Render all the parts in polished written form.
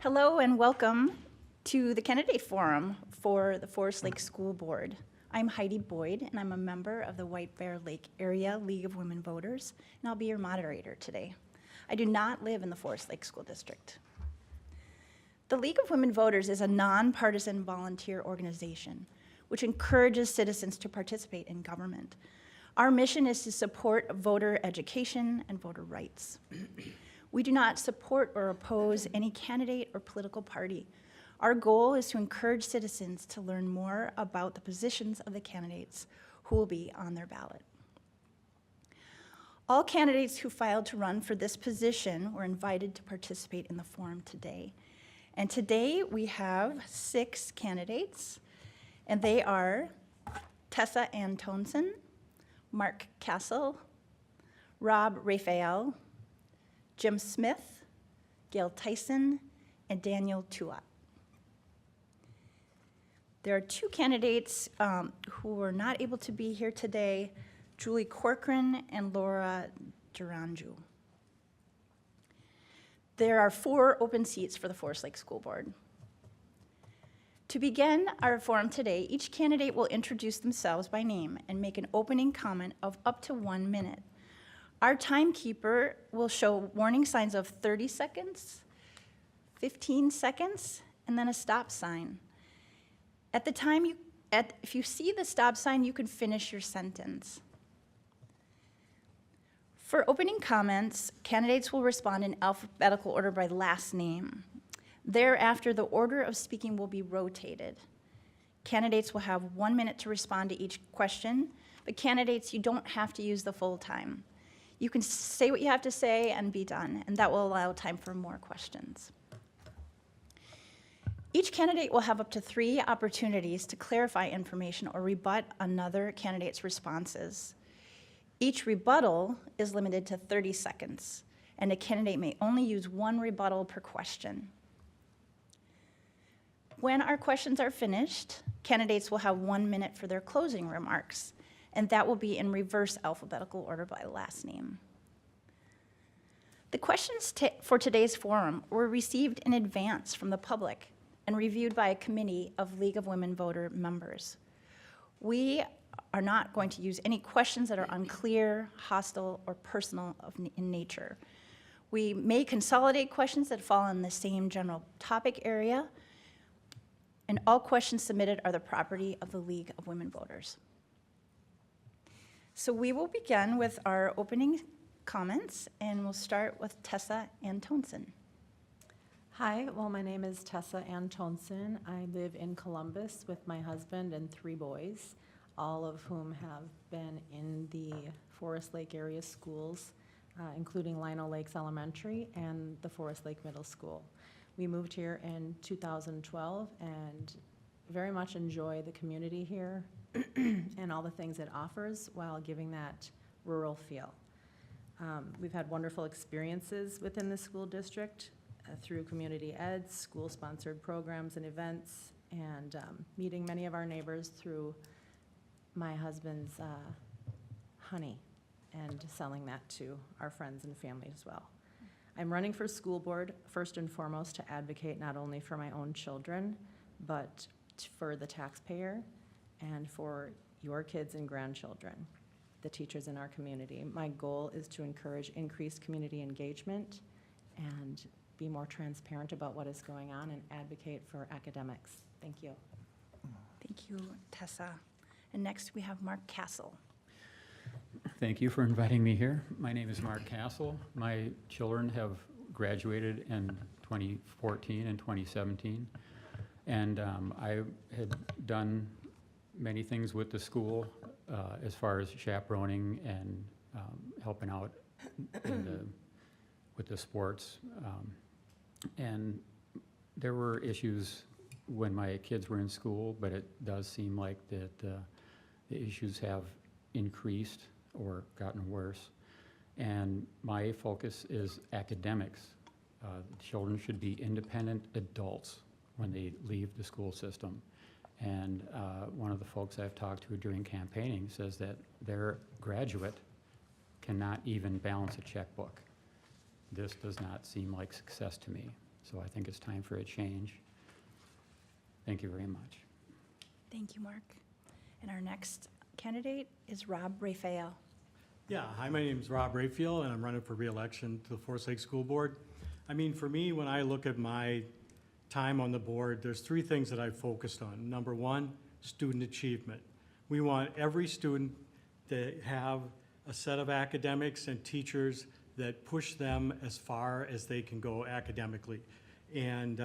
Hello and welcome to the Candidate Forum for the Forest Lake School Board. I'm Heidi Boyd and I'm a member of the White Bear Lake Area League of Women Voters, and I'll be your moderator today. I do not live in the Forest Lake School District. The League of Women Voters is a nonpartisan volunteer organization which encourages citizens to participate in government. Our mission is to support voter education and voter rights. We do not support or oppose any candidate or political party. Our goal is to encourage citizens to learn more about the positions of the candidates who will be on their ballot. All candidates who filed to run for this position were invited to participate in the forum today. And today we have 6 candidates, and they are Tessa Antonsen, Mark Castle, Rob Raphael, Jim Smith, Gail Tyson, and Daniel Tuat. There are 2 candidates who were not able to be here today, Julie Corcoran and Laura Duranju. There are 4 open seats for the Forest Lake School Board. To begin our forum today, each candidate will introduce themselves by name and make an opening comment of up to 1 minute. Our timekeeper will show warning signs of 30 seconds, 15 seconds, and then a stop sign. At the time if you see the stop sign, you can finish your sentence. For opening comments, candidates will respond in alphabetical order by last name. Thereafter, the order of speaking will be rotated. Candidates will have 1 minute to respond to each question, but candidates, you don't have to use the full time. You can say what you have to say and be done, and that will allow time for more questions. Each candidate will have up to 3 opportunities to clarify information or rebut another candidate's responses. Each rebuttal is limited to 30 seconds, and a candidate may only use 1 rebuttal per question. When our questions are finished, candidates will have 1 minute for their closing remarks, and that will be in reverse alphabetical order by last name. The questions for today's forum were received in advance from the public and reviewed by a committee of League of Women Voter members. We are not going to use any questions that are unclear, hostile, or personal in nature. We may consolidate questions that fall in the same general topic area, and all questions submitted are the property of the League of Women Voters. So we will begin with our opening comments, and we'll start with Tessa Antonsen. Hi, well, my name is Tessa Antonsen. I live in Columbus with my husband and 3 boys, all of whom have been in the Forest Lake area schools, including Lino Lakes Elementary and the Forest Lake Middle School. We moved here in 2012 and very much enjoy the community here and all the things it offers while giving that rural feel. We've had wonderful experiences within the school district through community ed, school-sponsored programs and events, and meeting many of our neighbors through my husband's honey and selling that to our friends and family as well. I'm running for school board first and foremost to advocate not only for my own children, but for the taxpayer and for your kids and grandchildren, the teachers in our community. My goal is to encourage increased community engagement and be more transparent about what is going on and advocate for academics. Thank you. Thank you, Tessa. And next we have Mark Castle. Thank you for inviting me here. My name is Mark Castle. My children have graduated in 2014 and 2017, and I had done many things with the school as far as chaperoning and helping out with the sports. And there were issues when my kids were in school, but it does seem like that the issues have increased or gotten worse. And my focus is academics. Children should be independent adults when they leave the school system. And one of the folks I've talked to during campaigning says that their graduate cannot even balance a checkbook. This does not seem like success to me. So I think it's time for a change. Thank you very much. Thank you, Mark. And our next candidate is Rob Raphael. Yeah, hi, my name is Rob Rayfield, and I'm running for reelection to the Forest Lake School Board. I mean, for me, when I look at my time on the board, there's three things that I've focused on. Number one, student achievement. We want every student to have a set of academics and teachers that push them as far as they can go academically. And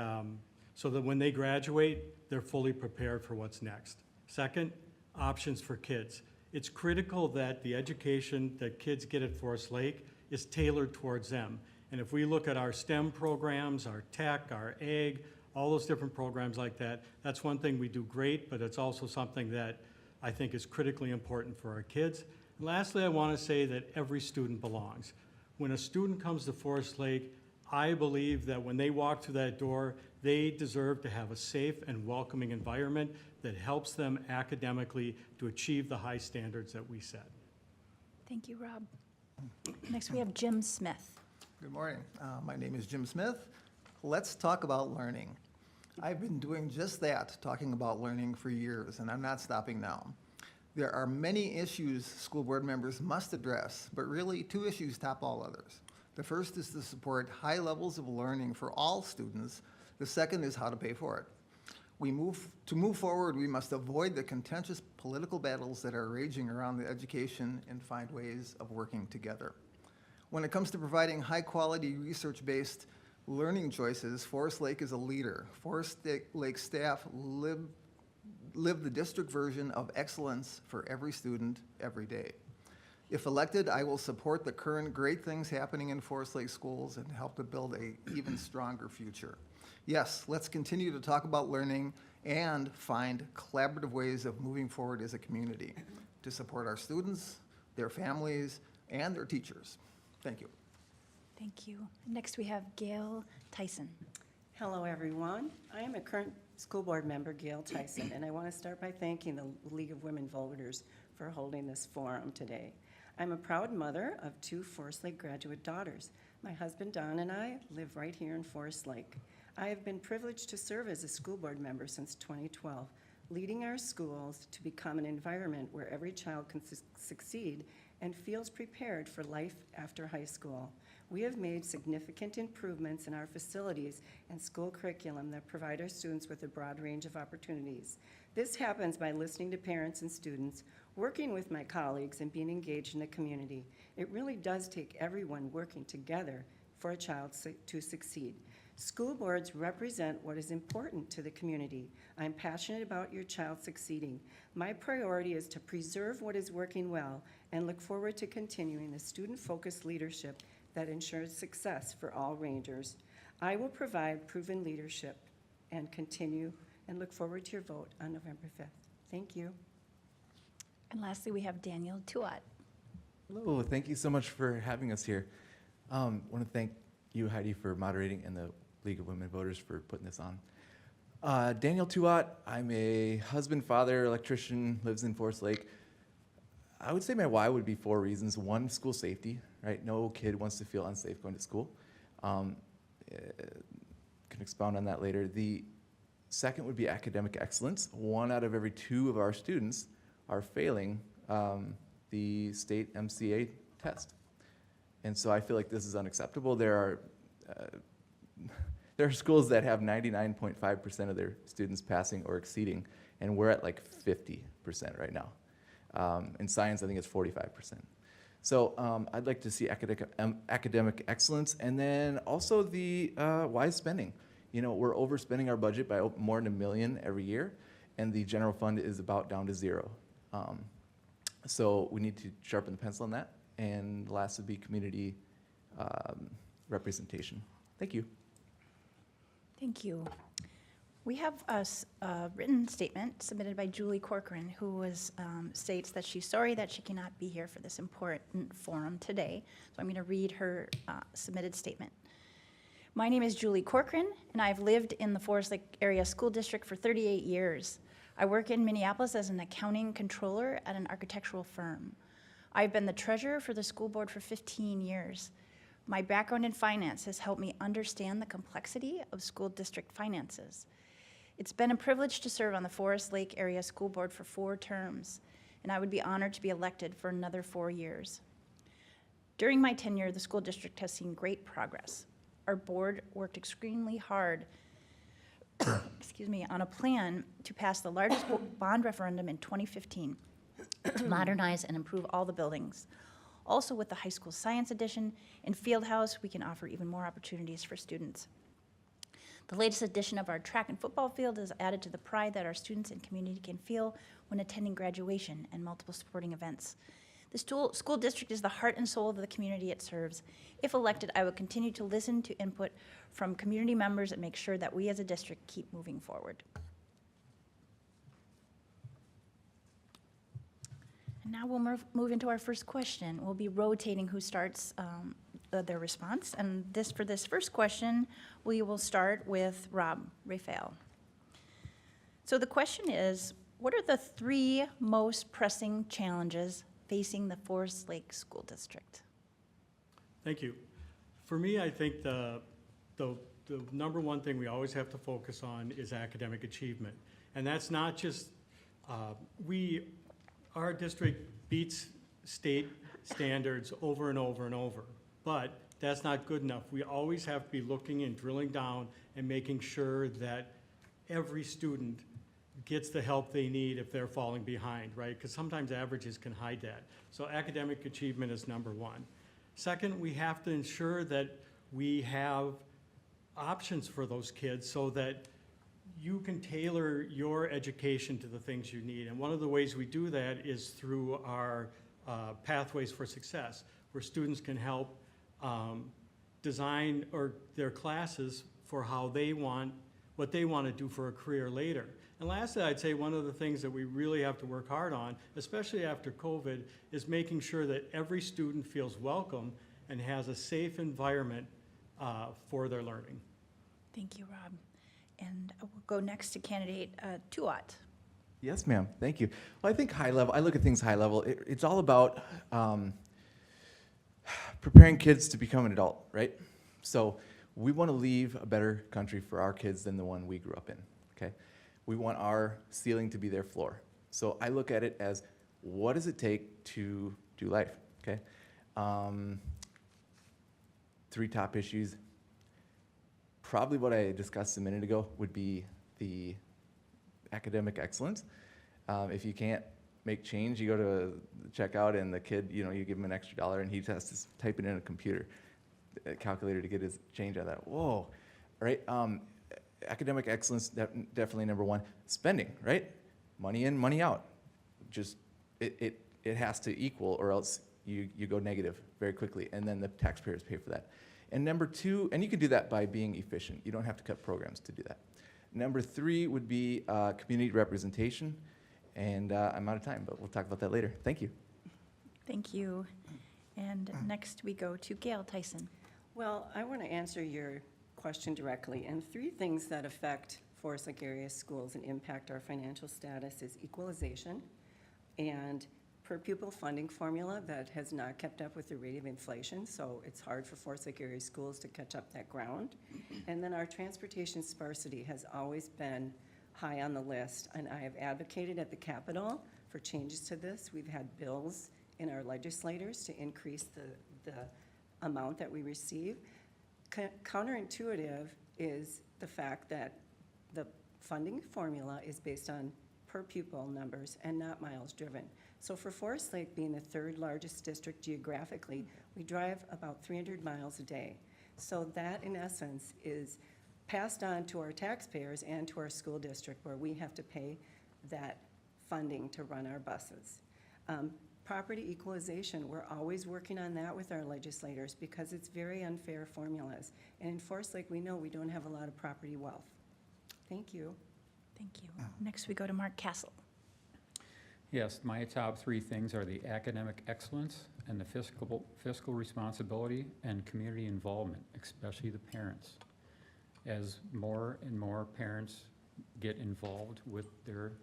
so that when they graduate, they're fully prepared for what's next. Second, options for kids. It's critical that the education that kids get at Forest Lake is tailored towards them. And if we look at our STEM programs, our tech, our ag, all those different programs like that, that's one thing we do great, but it's also something that I think is critically important for our kids. And lastly, I want to say that every student belongs. When a student comes to Forest Lake, I believe that when they walk through that door, they deserve to have a safe and welcoming environment that helps them academically to achieve the high standards that we set. Thank you, Rob. Next, we have Jim Smith. Good morning. My name is Jim Smith. Let's talk about learning. I've been doing just that, talking about learning for years, and I'm not stopping now. There are many issues school board members must address, but really two issues top all others. The first is to support high levels of learning for all students. The second is how to pay for it. To move forward, we must avoid the contentious political battles that are raging around the education and find ways of working together. When it comes to providing high-quality, research-based learning choices, Forest Lake is a leader. Forest Lake staff live the district version of excellence for every student, every day. If elected, I will support the current great things happening in Forest Lake schools and help to build an even stronger future. Yes, let's continue to talk about learning and find collaborative ways of moving forward as a community to support our students, their families, and their teachers. Thank you. Thank you. Next, we have Gail Tyson. Hello, everyone. I am a current school board member, Gail Tyson, and I want to start by thanking the League of Women Voters for holding this forum today. I'm a proud mother of two Forest Lake graduate daughters. My husband, Don, and I live right here in Forest Lake. I have been privileged to serve as a school board member since 2012, leading our schools to become an environment where every child can succeed and feels prepared for life after high school. We have made significant improvements in our facilities and school curriculum that provide our students with a broad range of opportunities. This happens by listening to parents and students, working with my colleagues, and being engaged in the community. It really does take everyone working together for a child to succeed. School boards represent what is important to the community. I'm passionate about your child succeeding. My priority is to preserve what is working well and look forward to continuing the student-focused leadership that ensures success for all Rangers. I will provide proven leadership and continue and look forward to your vote on November 5th. Thank you. And lastly, we have Daniel Tuat. Hello, thank you so much for having us here. I want to thank you, Heidi, for moderating, and the League of Women Voters for putting this on. Daniel Tuat, I'm a husband, father, electrician, lives in Forest Lake. I would say my why would be 4 reasons. One, school safety, right? No kid wants to feel unsafe going to school. Can expound on that later. The second would be academic excellence. 1 out of every 2 of our students are failing the state MCA test. And so I feel like this is unacceptable. There are schools that have 99.5% of their students passing or exceeding, and we're at like 50% right now. In science, I think it's 45%. So I'd like to see academic excellence, and then also the wise spending. You know, we're overspending our budget by more than $1 million every year, and the general fund is about down to 0. So we need to sharpen the pencil on that. And last would be community representation. Thank you. Thank you. We have a written statement submitted by Julie Corcoran, who states that she's sorry that she cannot be here for this important forum today. So I'm going to read her submitted statement. My name is Julie Corcoran, and I've lived in the Forest Lake Area School District for 38 years. I work in Minneapolis as an accounting controller at an architectural firm. I've been the treasurer for the school board for 15 years. My background in finance has helped me understand the complexity of school district finances. It's been a privilege to serve on the Forest Lake Area School Board for 4 terms, and I would be honored to be elected for another 4 years. During my tenure, the school district has seen great progress. Our board worked extremely hard on a plan to pass the largest bond referendum in 2015 to modernize and improve all the buildings. Also, with the high school science edition and field house, we can offer even more opportunities for students. The latest edition of our track and football field is added to the pride that our students and community can feel when attending graduation and multiple sporting events. The school district is the heart and soul of the community it serves. If elected, I will continue to listen to input from community members and make sure that we as a district keep moving forward. And now we'll move into our first question. We'll be rotating who starts their response. And for this first question, we will start with Rob Raphael. So the question is, what are the 3 most pressing challenges facing the Forest Lake School District? Thank you. For me, I think the number one thing we always have to focus on is academic achievement. And that's not just, our district beats state standards over and over and over, but that's not good enough. We always have to be looking and drilling down and making sure that every student gets the help they need if they're falling behind, right? Because sometimes averages can hide that. So academic achievement is number 1. Second, we have to ensure that we have options for those kids so that you can tailor your education to the things you need. And one of the ways we do that is through our Pathways for Success, where students can help design their classes for what they want to do for a career later. And lastly, I'd say one of the things that we really have to work hard on, especially after COVID, is making sure that every student feels welcome and has a safe environment for their learning. Thank you, Rob. And we'll go next to candidate Tuat. Yes, ma'am. Thank you. Well, I think high level, I look at things high level. It's all about preparing kids to become an adult, right? So we want to leave a better country for our kids than the one we grew up in, okay? We want our ceiling to be their floor. So I look at it as, what does it take to do life, okay? 3 top issues. Probably what I discussed a minute ago would be the academic excellence. If you can't make change, you go to checkout and the kid, you give him an extra $1 and he has to type it in a computer calculator to get his change out of that. Whoa, right? Academic excellence, definitely number 1. Spending, right? Money in, money out. Just, it has to equal or else you go negative very quickly, and then the taxpayers pay for that. And number 2, and you can do that by being efficient. You don't have to cut programs to do that. Number 3 would be community representation, and I'm out of time, but we'll talk about that later. Thank you. Thank you. And next we go to Gail Tyson. Well, I want to answer your question directly. And 3 things that affect Forest Lake area schools and impact our financial status is equalization and per pupil funding formula that has not kept up with the rate of inflation, so it's hard for Forest Lake area schools to catch up that ground. And then our transportation sparsity has always been high on the list, and I have advocated at the Capitol for changes to this. We've had bills in our legislators to increase the amount that we receive. Counterintuitive is the fact that the funding formula is based on per pupil numbers and not miles driven. So for Forest Lake being the 3rd largest district geographically, we drive about 300 miles a day. So that in essence is passed on to our taxpayers and to our school district where we have to pay that funding to run our buses. Property equalization, we're always working on that with our legislators because it's very unfair formulas. And in Forest Lake, we know we don't have a lot of property wealth. Thank you. Thank you. Next we go to Mark Castle. Yes, my top 3 things are the academic excellence and the fiscal responsibility and community involvement, especially the parents. As more and more parents get involved with their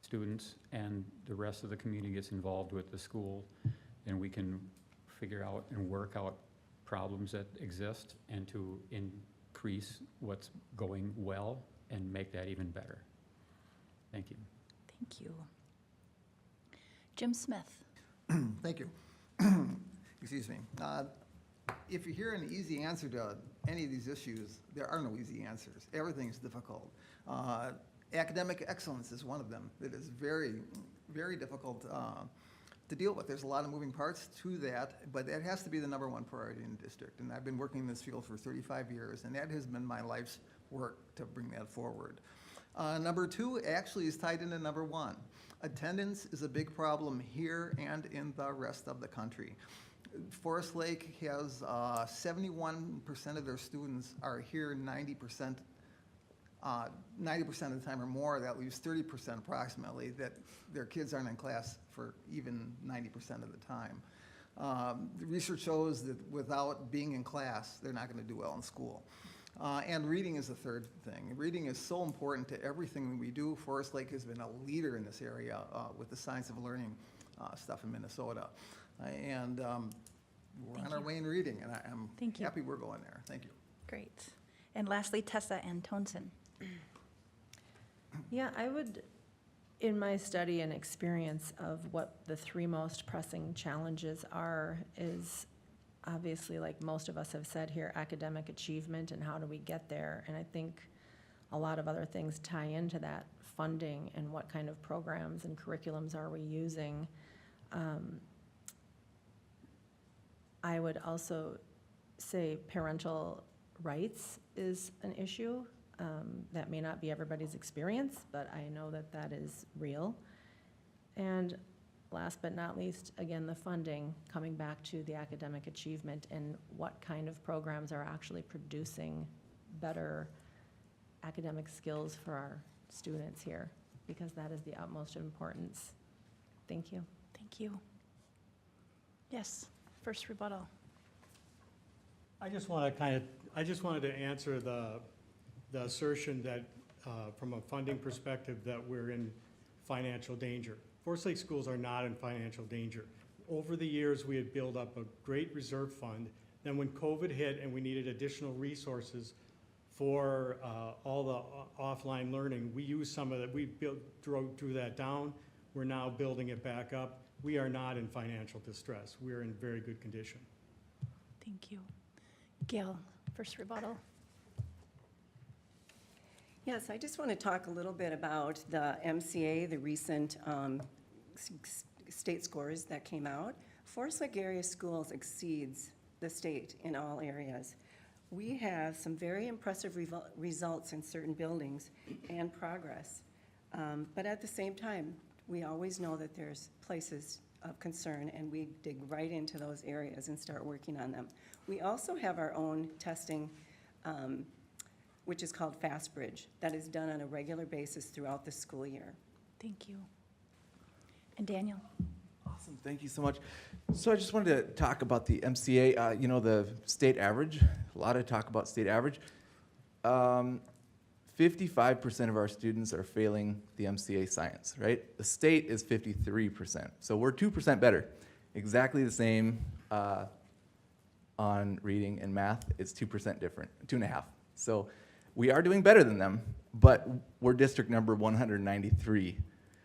students and the rest of the community gets involved with the school, then we can figure out and work out problems that exist and to increase what's going well and make that even better. Thank you. Thank you. Jim Smith. Thank you. Excuse me. If you hear an easy answer to any of these issues, there are no easy answers. Everything's difficult. Academic excellence is one of them. It is very, very difficult to deal with. There's a lot of moving parts to that, but that has to be the number one priority in the district. And I've been working in this field for 35 years, and that has been my life's work to bring that forward. Number two actually is tied into number one. Attendance is a big problem here and in the rest of the country. Forest Lake has 71% of their students are here 90% of the time or more. That leaves 30% approximately that their kids aren't in class for even 90% of the time. The research shows that without being in class, they're not going to do well in school. And reading is the third thing. Reading is so important to everything that we do. Forest Lake has been a leader in this area with the science of learning stuff in Minnesota. And we're Thank on our you. way in reading, and I'm Thank you. happy we're going there. Thank you. Great. And lastly, Tessa Antonsen. Yeah, I would, in my study and experience of what the three most pressing challenges are, is obviously, like most of us have said here, academic achievement and how do we get there. And I think a lot of other things tie into that, funding and what kind of programs and curriculums are we using. I would also say parental rights is an issue. That may not be everybody's experience, but I know that that is real. And last but not least, again, the funding, coming back to the academic achievement and what kind of programs are actually producing better academic skills for our students here, because that is the utmost importance. Thank you. Thank you. Yes, first rebuttal. I just want to I just wanted to answer the assertion that, from a funding perspective, that we're in financial danger. Forest Lake schools are not in financial danger. Over the years, we had built up a great reserve fund. Then when COVID hit and we needed additional resources for all the offline learning, we used some of that. We drew that down. We're now building it back up. We are not in financial distress. We are in very good condition. Thank you. Gail, first rebuttal. Yes, I just want to talk a little bit about the MCA, the recent state scores that came out. Forest Lake area schools exceeds the state in all areas. We have some very impressive results in certain buildings and progress. But at the same time, we always know that there's places of concern, and we dig right into those areas and start working on them. We also have our own testing, which is called FastBridge, that is done on a regular basis throughout the school year. Thank you. And Daniel. Awesome, thank you so much. So I just wanted to talk about the MCA, you know, the state average, a lot of talk about state average. 55% of our students are failing the MCA science, right? The state is 53%, so we're 2% better. Exactly the same on reading and math, it's 2% different, 2.5. So we are doing better than them, but we're district number 193.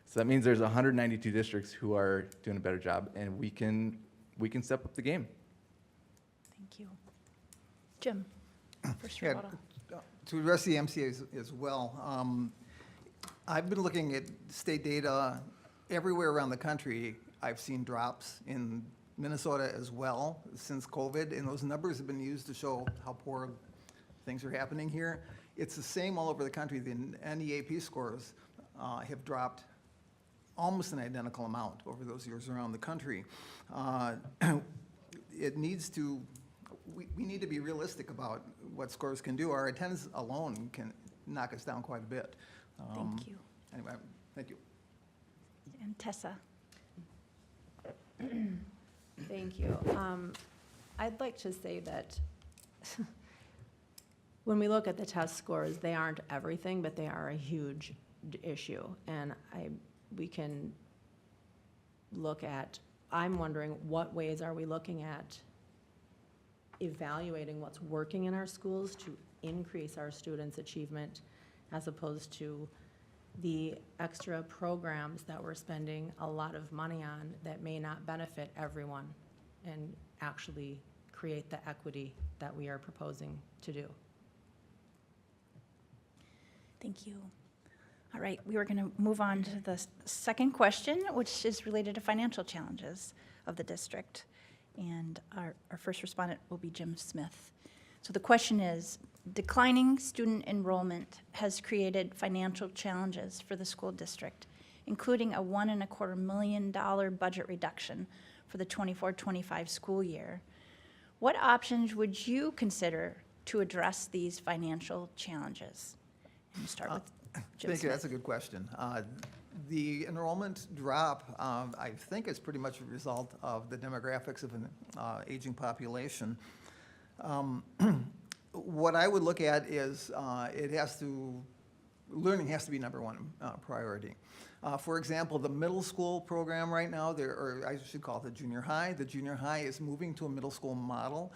So that means there's 192 districts who are doing a better job, and we can step up the game. Thank you. Jim, first Yeah, rebuttal. to address the MCAs as well, I've been looking at state data everywhere around the country. I've seen drops in Minnesota as well since COVID, and those numbers have been used to show how poor things are happening here. It's the same all over the country. The NEAP scores have dropped almost an identical amount over those years around the country. It needs to, we need to be realistic about what scores can do. Our attendance alone can knock us down quite a bit. Thank you. Anyway, thank you. And Tessa. Thank you. I'd like to say that when we look at the test scores, they aren't everything, but they are a huge issue. And we can look at I'm wondering, what ways are we looking at evaluating what's working in our schools to increase our students' achievement, as opposed to the extra programs that we're spending a lot of money on that may not benefit everyone and actually create the equity that we are proposing to do. Thank you. All right, we were going to move on to the second question, which is related to financial challenges of the district. And our first respondent will be Jim Smith. So the question is, declining student enrollment has created financial challenges for the school district, including a $1.25 million budget reduction for the 24-25 school year. What options would you consider to address these financial challenges? And we'll start with Jim Thank you, that's a Smith. good question. The enrollment drop, I think, is pretty much a result of the demographics of an aging population. What I would look at is learning has to be number one priority. For example, the middle school program right now, or I should call it the junior high. The junior high is moving to a middle school model.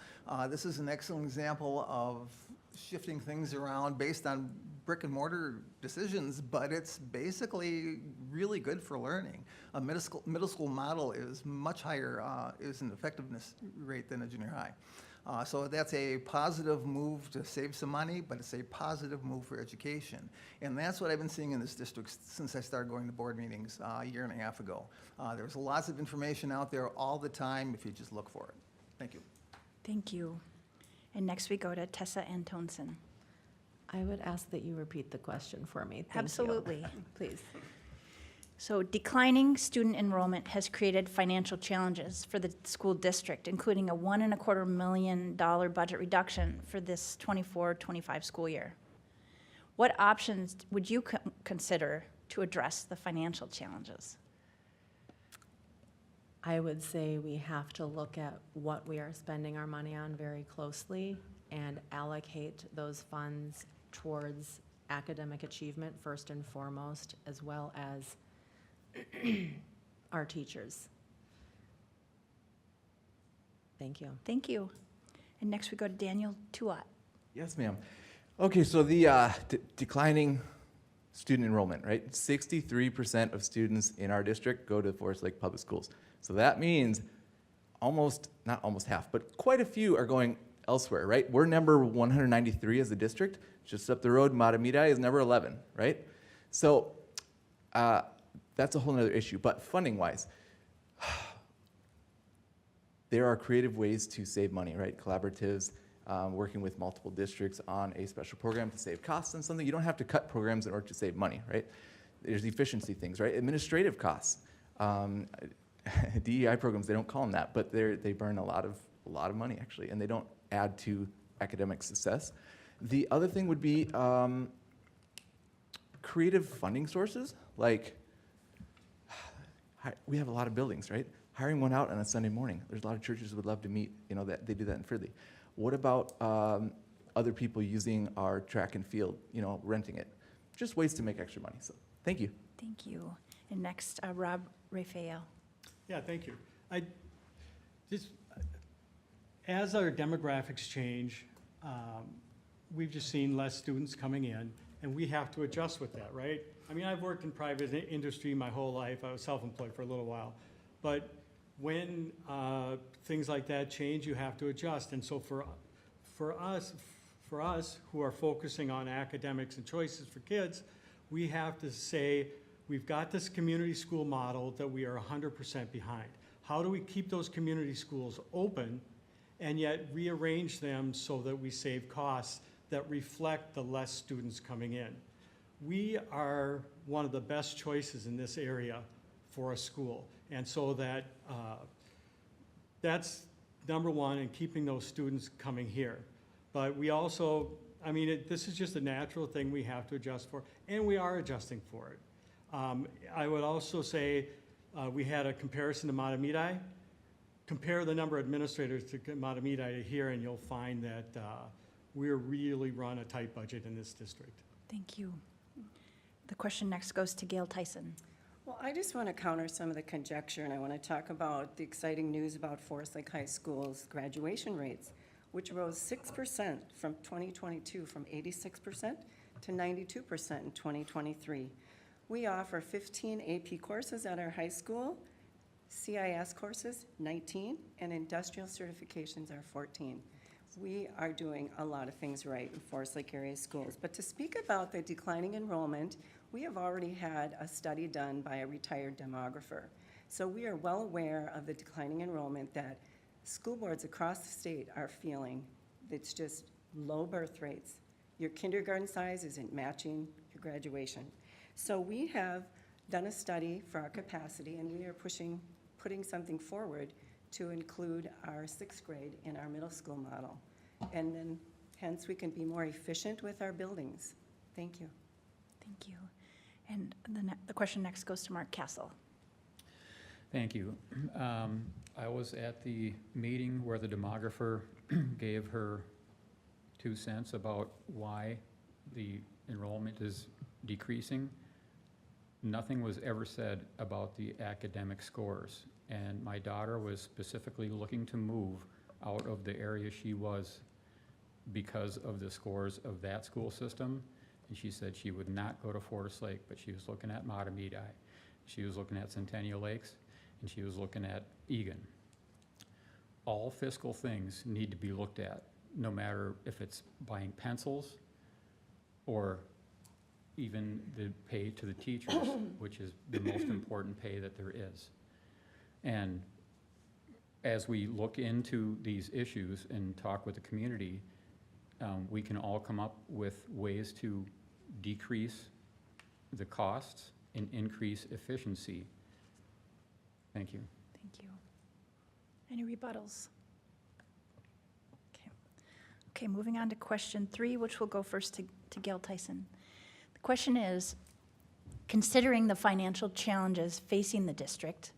This is an excellent example of shifting things around based on brick and mortar decisions, but it's basically really good for learning. A middle school model is much higher, is an effectiveness rate than a junior high. So that's a positive move to save some money, but it's a positive move for education. And that's what I've been seeing in this district since I started going to board meetings a year and a half ago. There's lots of information out there all the time if you just look for it. Thank you. Thank you. And next we go to Tessa Antonsen. I would ask that you repeat the question for me. Thank you. Absolutely. Please. So declining student enrollment has created financial challenges for the school district, including a $1.25 million budget reduction for this 24-25 school year. What options would you consider to address the financial challenges? I would say we have to look at what we are spending our money on very closely and allocate those funds towards academic achievement first and foremost, as well as our teachers. Thank you. Thank you. And next we go to Daniel Tuat. Yes, ma'am. Okay, so the declining student enrollment, right? 63% of students in our district go to Forest Lake Public Schools. So that means not almost half, but quite a few are going elsewhere, right? We're number 193 as a district. Just up the road, Matamidi is number 11, right? So that's a whole other issue. But funding-wise, there are creative ways to save money, right? Collaboratives, working with multiple districts on a special program to save costs and something. You don't have to cut programs in order to save money, right? There's efficiency things, right? Administrative costs. DEI programs, they don't call them that, but they burn a lot of money actually, and they don't add to academic success. The other thing would be creative funding sources. Like, we have a lot of buildings, right? Hiring one out on a Sunday morning. There's a lot of churches that would love to meet, that they do that in Fridley. What about other people using our track and field, renting it? Just ways to make extra money. So, thank you. Thank you. And next, Rob Raphael. Yeah, thank you. As our demographics change, we've just seen less students coming in, and we have to adjust with that, right? I mean, I've worked in private industry my whole life. I was self-employed for a little while. But when things like that change, you have to adjust. And so for us who are focusing on academics and choices for kids, we have to say, we've got this community school model that we are 100% behind. How do we keep those community schools open and yet rearrange them so that we save costs that reflect the less students coming in? We are one of the best choices in this area for a school. And so that's number one, in keeping those students coming here. But we also, this is just a natural thing we have to adjust for, and we are adjusting for it. I would also say we had a comparison to Matamidi. Compare the number of administrators to Matamidi to here, and you'll find that we really run a tight budget in this district. Thank you. The question next goes to Gail Tyson. Well, I just want to counter some of the conjecture, and I want to talk about the exciting news about Forest Lake High School's graduation rates, which rose 6% from 2022, from 86% to 92% in 2023. We offer 15 AP courses at our high school, CIS courses, 19, and industrial certifications are 14. We are doing a lot of things right in Forest Lake area schools. But to speak about the declining enrollment, we have already had a study done by a retired demographer. So we are well aware of the declining enrollment that school boards across the state are feeling. It's just low birth rates. Your kindergarten size isn't matching your graduation. So we have done a study for our capacity, and we are putting something forward to include our sixth grade in our middle school model. And then hence we can be more efficient with our buildings. Thank you. Thank you. And the question next goes to Mark Castle. Thank you. I was at the meeting where the demographer gave her 2 cents about why the enrollment is decreasing. Nothing was ever said about the academic scores. And my daughter was specifically looking to move out of the area she was because of the scores of that school system. And she said she would not go to Forest Lake, but she was looking at Matamidi. She was looking at Centennial Lakes, and she was looking at Egan. All fiscal things need to be looked at, no matter if it's buying pencils or even the pay to the teachers, which is the most important pay that there is. And as we look into these issues and talk with the community, we can all come up with ways to decrease the costs and increase efficiency. Thank you. Thank you. Any rebuttals? Okay. Okay, moving on to question 3, which will go first to Gail Tyson. The question is, considering the financial challenges facing the district,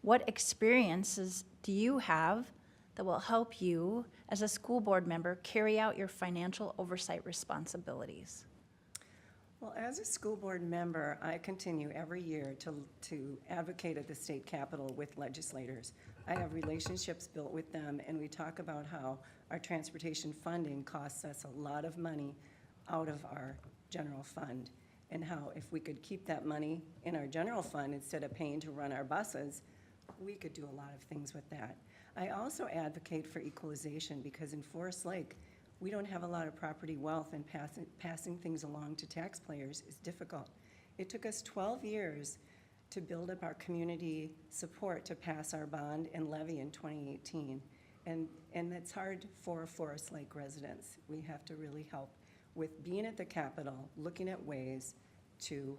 what experiences do you have that will help you as a school board member carry out your financial oversight responsibilities? Well, as a school board member, I continue every year to advocate at the state capitol with legislators. I have relationships built with them, and we talk about how our transportation funding costs us a lot of money out of our general fund, and how if we could keep that money in our general fund instead of paying to run our buses, we could do a lot of things with that. I also advocate for equalization, because in Forest Lake, we don't have a lot of property wealth, and passing things along to taxpayers is difficult. It took us 12 years to build up our community support to pass our bond and levy in 2018. And that's hard for Forest Lake residents. We have to really help with being at the Capitol, looking at ways to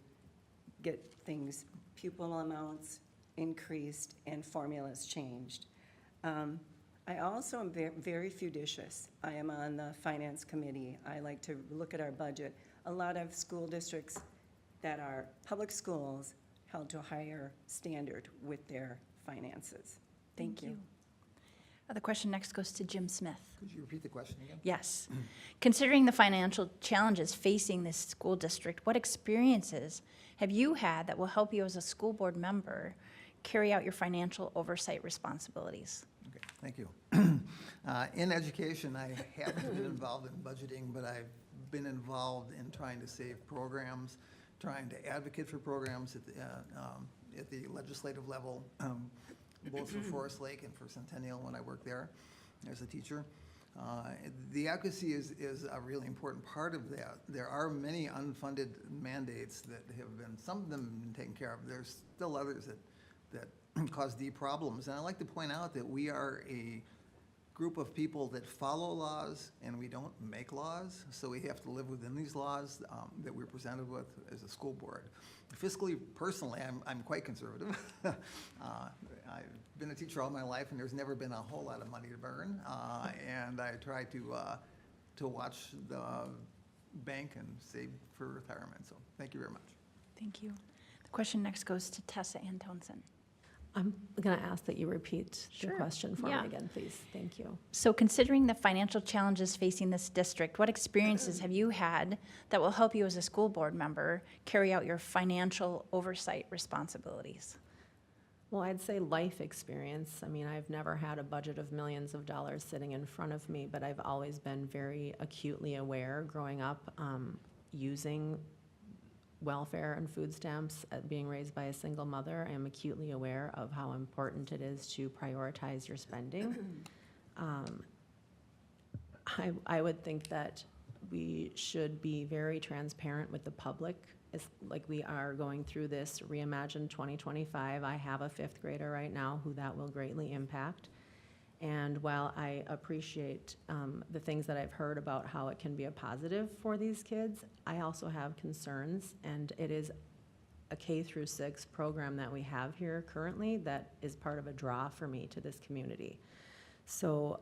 get things, pupil amounts increased and formulas changed. I also am very judicious. I am on the finance committee. I like to look at our budget. A lot of school districts that are public schools held to a higher standard with their finances. Thank you. The question next goes to Jim Smith. Could you repeat the question again? Yes. Considering the financial challenges facing this school district, what experiences have you had that will help you as a school board member carry out your financial oversight responsibilities? Okay, thank you. In education, I haven't been involved in budgeting, but I've been involved in trying to save programs, trying to advocate for programs at the legislative level, both for Forest Lake and for Centennial when I worked there as a teacher. The advocacy is a really important part of that. There are many unfunded mandates that have been, some of them have been taken care of. There's still others that cause deep problems. And I like to point out that we are a group of people that follow laws and we don't make laws. So we have to live within these laws that we're presented with as a school board. Fiscally, personally, I'm quite conservative. I've been a teacher all my life, and there's never been a whole lot of money to burn. And I try to watch the bank and save for retirement. So thank you very much. Thank you. The question next goes to Tessa Ann Townsend. I'm going to ask that you repeat the Sure. question for Yeah. me again, please. Thank you. So considering the financial challenges facing this district, what experiences have you had that will help you as a school board member carry out your financial oversight responsibilities? Well, I'd say life experience. I mean, I've never had a budget of millions of dollars sitting in front of me, but I've always been very acutely aware growing up, using welfare and food stamps, being raised by a single mother. I am acutely aware of how important it is to prioritize your spending. I would think that we should be very transparent with the public. It's like we are going through this Reimagine 2025. I have a fifth grader right now who that will greatly impact. And while I appreciate the things that I've heard about how it can be a positive for these kids, I also have concerns, and it is a K through 6 program that we have here currently that is part of a draw for me to this community. So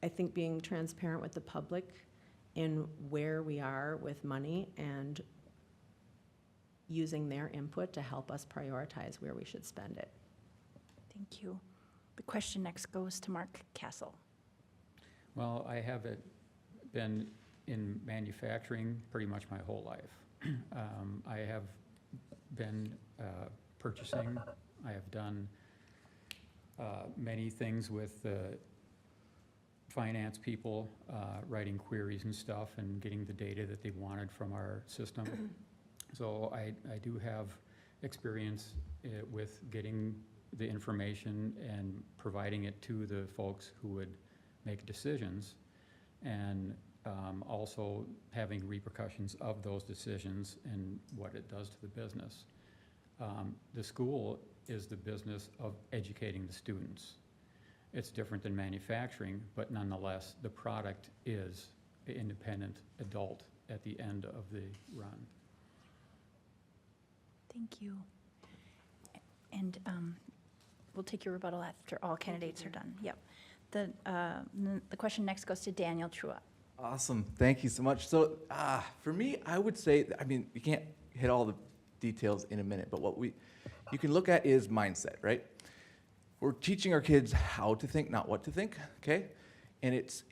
I think being transparent with the public in where we are with money and using their input to help us prioritize where we should spend it. Thank you. The question next goes to Mark Castle. Well, I have been in manufacturing pretty much my whole life. I have been purchasing. I have done many things with finance people, writing queries and stuff and getting the data that they wanted from our system. So I do have experience with getting the information and providing it to the folks who would make decisions, and also having repercussions of those decisions and what it does to the business. The school is the business of educating the students. It's different than manufacturing, but nonetheless, the product is an independent adult at the end of the run. Thank you. And we'll take your rebuttal after all candidates are done. Yep. The question next goes to Daniel Trua. Awesome, thank you so much. So for me, I would say, I mean, you can't hit all the details in a minute, but what you can look at is mindset, right? We're teaching our kids how to think, not what to think, okay? And it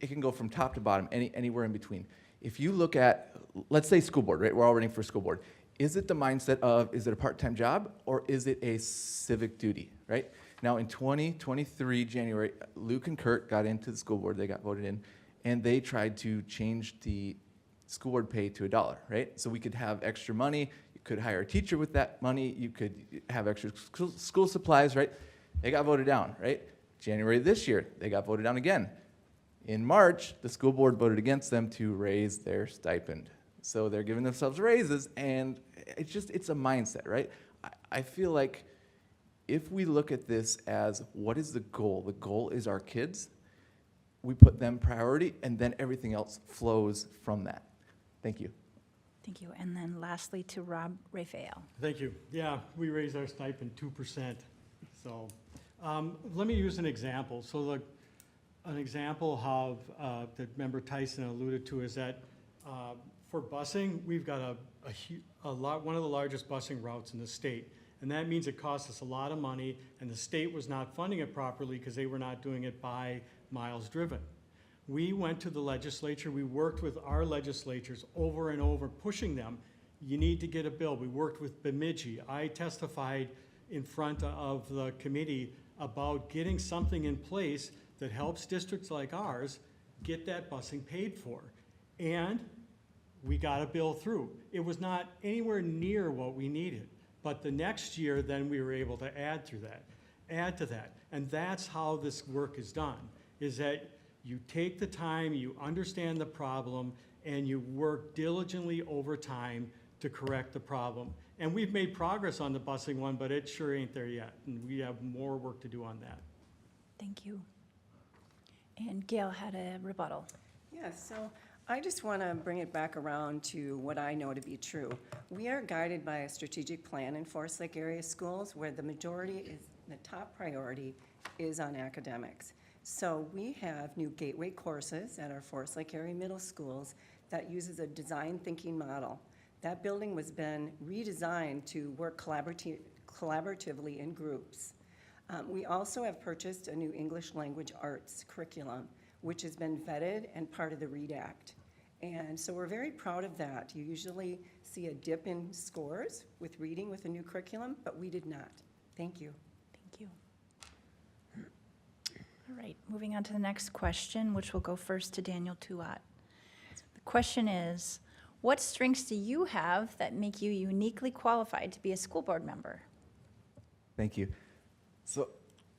can go from top to bottom, anywhere in between. If you look at, let's say school board, right? We're all running for school board. Is it the mindset of, is it a part-time job or is it a civic duty, right? Now in 2023, January, Luke and Kurt got into the school board, they got voted in, and they tried to change the school board pay to $1, right? So we could have extra money, you could hire a teacher with that money, you could have extra school supplies, right? They got voted down, right? January this year, they got voted down again. In March, the school board voted against them to raise their stipend. So they're giving themselves raises, and it's a mindset, right? I feel like if we look at this as what is the goal is our kids. We put them priority, and then everything else flows from that. Thank you. Thank you. And then lastly to Rob Raphael. Thank you. Yeah, we raised our stipend 2%. So let me use an example. So an example how that member Tyson alluded to is that for busing, we've got one of the largest busing routes in the state. And that means it costs us a lot of money, and the state was not funding it properly because they were not doing it by miles driven. We went to the legislature, we worked with our legislatures over and over, pushing them, you need to get a bill. We worked with Bemidji. I testified in front of the committee about getting something in place that helps districts like ours get that busing paid for. And we got a bill through. It was not anywhere near what we needed. But the next year, then we were able to add to that. And that's how this work is done, is that you take the time, you understand the problem, and you work diligently over time to correct the problem. And we've made progress on the busing one, but it sure ain't there yet. And we have more work to do on that. Thank you. And Gail had a rebuttal. Yes, so I just want to bring it back around to what I know to be true. We are guided by a strategic plan in Forest Lake area schools where the top priority is on academics. So we have new gateway courses at our Forest Lake area middle schools that uses a design thinking model That building was been redesigned to work collaboratively in groups. We also have purchased a new English language arts curriculum, which has been vetted and part of the READ Act. And so we're very proud of that. You usually see a dip in scores with reading with a new curriculum, but we did not. Thank you. Thank you. All right, moving on to the next question, which will go first to Daniel Tuat. The question is, what strengths do you have that make you uniquely qualified to be a school board member? Thank you. So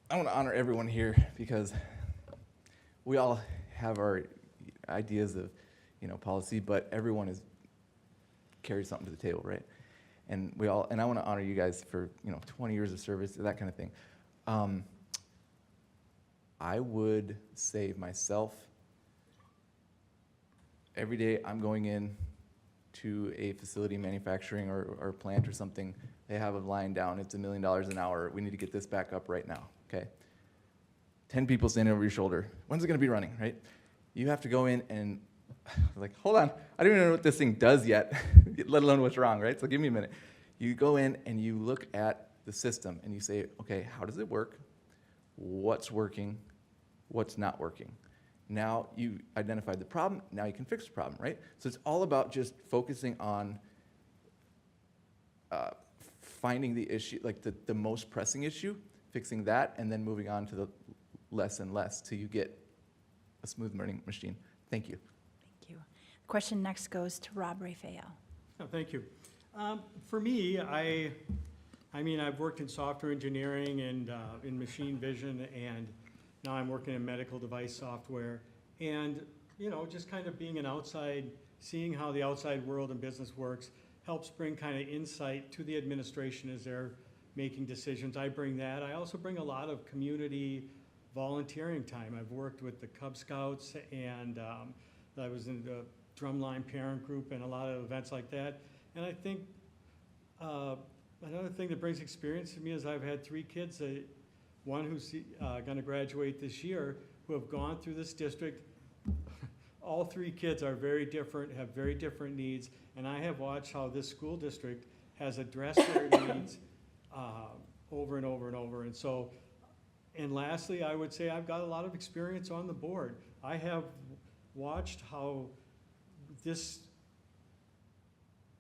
I want to honor everyone here because we all have our ideas of, policy, but everyone carries something to the table, right? And I want to honor you guys for, 20 years of service, that kind of thing. I would say myself, every day I'm going in to a facility, manufacturing or plant or something, they have a line down, it's $1 million an hour, we need to get this back up right now, okay? 10 people standing over your shoulder, when's it gonna be running, right? You have to go in and, like, hold on, I don't even know what this thing does yet, let alone what's wrong, right? So give me a minute. You go in and you look at the system and you say, okay, how does it work? What's working? What's not working? Now you identified the problem, now you can fix the problem, right? So it's all about just focusing on finding the issue, like the most pressing issue, fixing that, and then moving on to the less and less till you get a smooth learning machine. Thank you. Thank you. The question next goes to Rob Raphael. Oh, thank you. For me, I've worked in software engineering and in machine vision, and now I'm working in medical device software. And, just kind of being seeing how the outside world and business works helps bring kind of insight to the administration as they're making decisions. I bring that. I also bring a lot of community volunteering time. I've worked with the Cub Scouts, and I was in the Drumline Parent Group and a lot of events like that. And I think another thing that brings experience to me is I've had 3 kids, one who's going to graduate this year, who have gone through this district. All 3 kids are very different, have very different needs, and I have watched how this school district has addressed their needs over and over and over. And so, and lastly, I would say I've got a lot of experience on the board. I have watched how this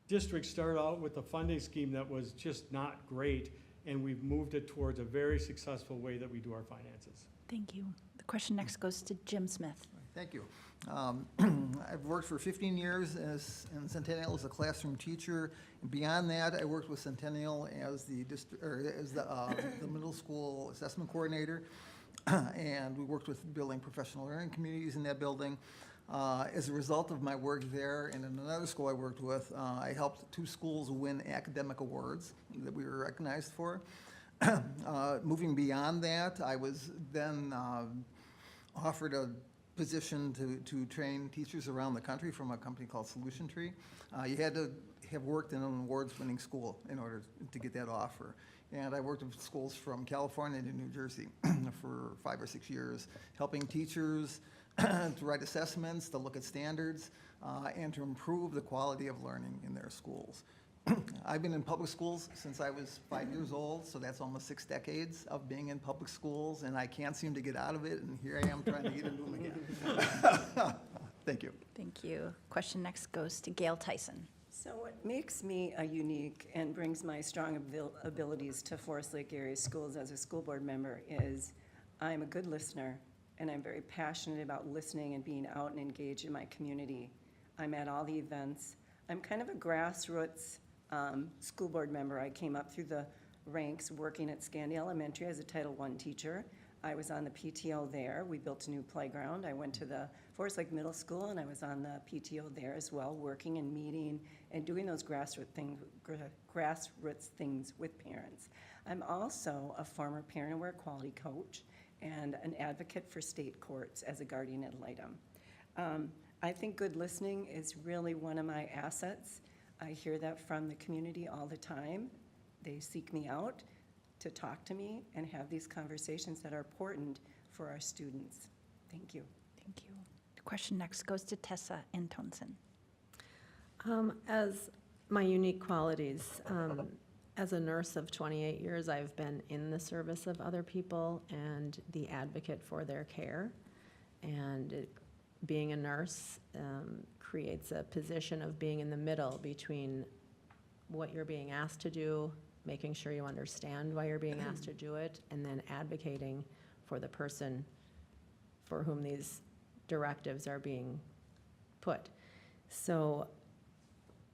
district started out with a funding scheme that was just not great, and we've moved it towards a very successful way that we do our finances. Thank you. The question next goes to Jim Smith. Thank you. I've worked for 15 years in Centennial as a classroom teacher. Beyond that, I worked with Centennial as the middle school assessment coordinator, and we worked with building professional learning communities in that building. As a result of my work there and in another school I worked with, I helped 2 schools win academic awards that we were recognized for. Moving beyond that, I was then offered a position to train teachers around the country from a company called Solution Tree. You had to have worked in an awards-winning school in order to get that offer. And I worked with schools from California to New Jersey for 5 or 6 years, helping teachers to write assessments, to look at standards, and to improve the quality of learning in their schools. I've been in public schools since I was 5 years old, so that's almost 6 decades of being in public schools, and I can't seem to get out of it, and here I am trying to get into them again. Thank you. Thank you. Question next goes to Gail Tyson. So what makes me a unique and brings my strong abilities to Forest Lake Area Schools as a school board member is I'm a good listener, and I'm very passionate about listening and being out and engaged in my community. I'm at all the events. I'm kind of a grassroots school board member. I came up through the ranks working at Scandia Elementary as a Title I teacher. I was on the PTO there. We built a new playground. I went to the Forest Lake Middle School, and I was on the PTO there as well, working and meeting and doing those grassroots things with parents. I'm also a former parent aware quality coach and an advocate for state courts as a guardian ad litem. I think good listening is really one of my assets. I hear that from the community all the time. They seek me out to talk to me and have these conversations that are important for our students. Thank you. Thank you. The question next goes to Tessa Antonsen. As My unique qualities. As a nurse of 28 years, I've been in the service of other people and the advocate for their care. And being a nurse creates a position of being in the middle between what you're being asked to do, making sure you understand why you're being asked to do it, and then advocating for the person for whom these directives are being put. So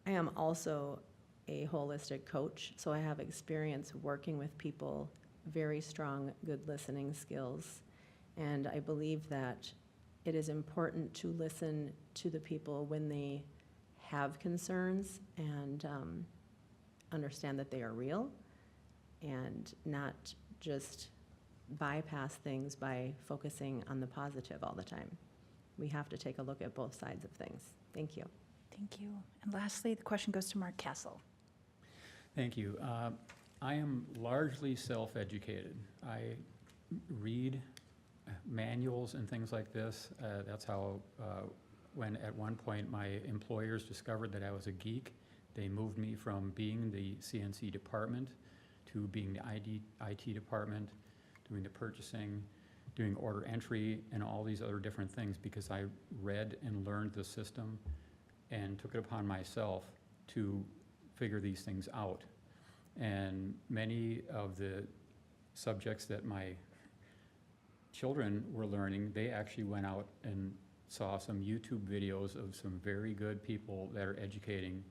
I am also a holistic coach, so I have experience working with people, very strong, good listening skills. And I believe that it is important to listen to the people when they have concerns and understand that they are real and not just bypass things by focusing on the positive all the time. We have to take a look at both sides of things. Thank you. Thank you. And lastly, the question goes to Mark Castle. Thank you. I am largely self-educated. I read manuals and things like this. That's how, when at one point my employers discovered that I was a geek, they moved me from being the CNC department to being the IT department, doing the purchasing, doing order entry, and all these other different things because I read and learned the system and took it upon myself to figure these things out. And many of the subjects that my children were learning, they actually went out and saw some YouTube videos of some very good people that are educating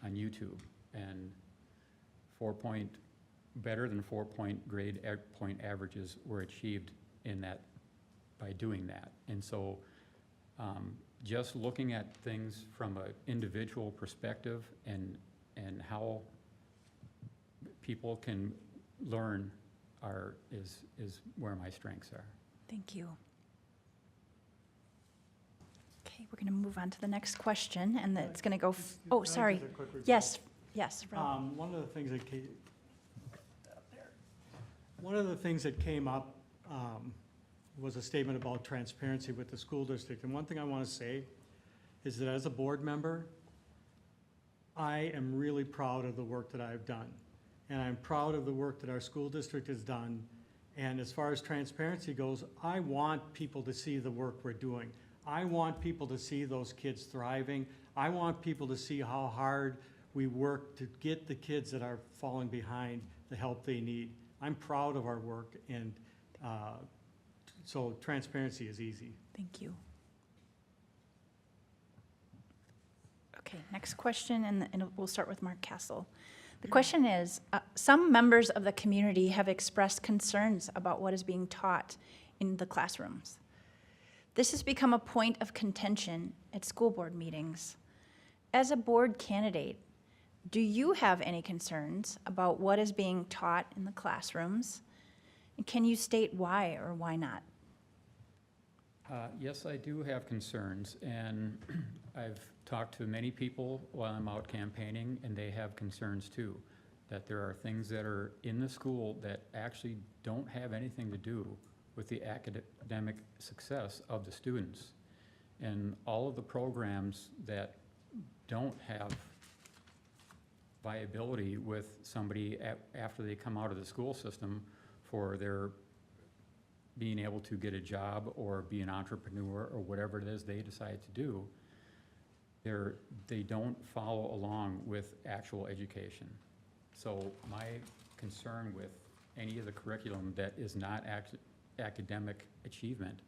on YouTube. And better than 4-point grade point averages were achieved in that by doing that. And so just looking at things from an individual perspective and how people can learn is where my strengths are. Thank you. Okay, we're going to move on to the next question, and it's going to go, oh, Can I sorry. give a quick response? Yes, Rob. One of the things that came up was a statement about transparency with the school district. And one thing I want to say is that as a board member, I am really proud of the work that I've done. And I'm proud of the work that our school district has done. And as far as transparency goes, I want people to see the work we're doing. I want people to see those kids thriving. I want people to see how hard we work to get the kids that are falling behind the help they need. I'm proud of our work, and so transparency is easy. Thank you. Okay, next question, and we'll start with Mark Castle. The question is, some members of the community have expressed concerns about what is being taught in the classrooms. This has become a point of contention at school board meetings. As a board candidate, do you have any concerns about what is being taught in the classrooms? And can you state why or why not? Yes, I do have concerns, and I've talked to many people while I'm out campaigning, and they have concerns too, that there are things that are in the school that actually don't have anything to do with the academic success of the students. And all of the programs that don't have viability with somebody after they come out of the school system for their being able to get a job or be an entrepreneur or whatever it is they decide to do, they don't follow along with actual education. So my concern with any of the curriculum that is not academic achievement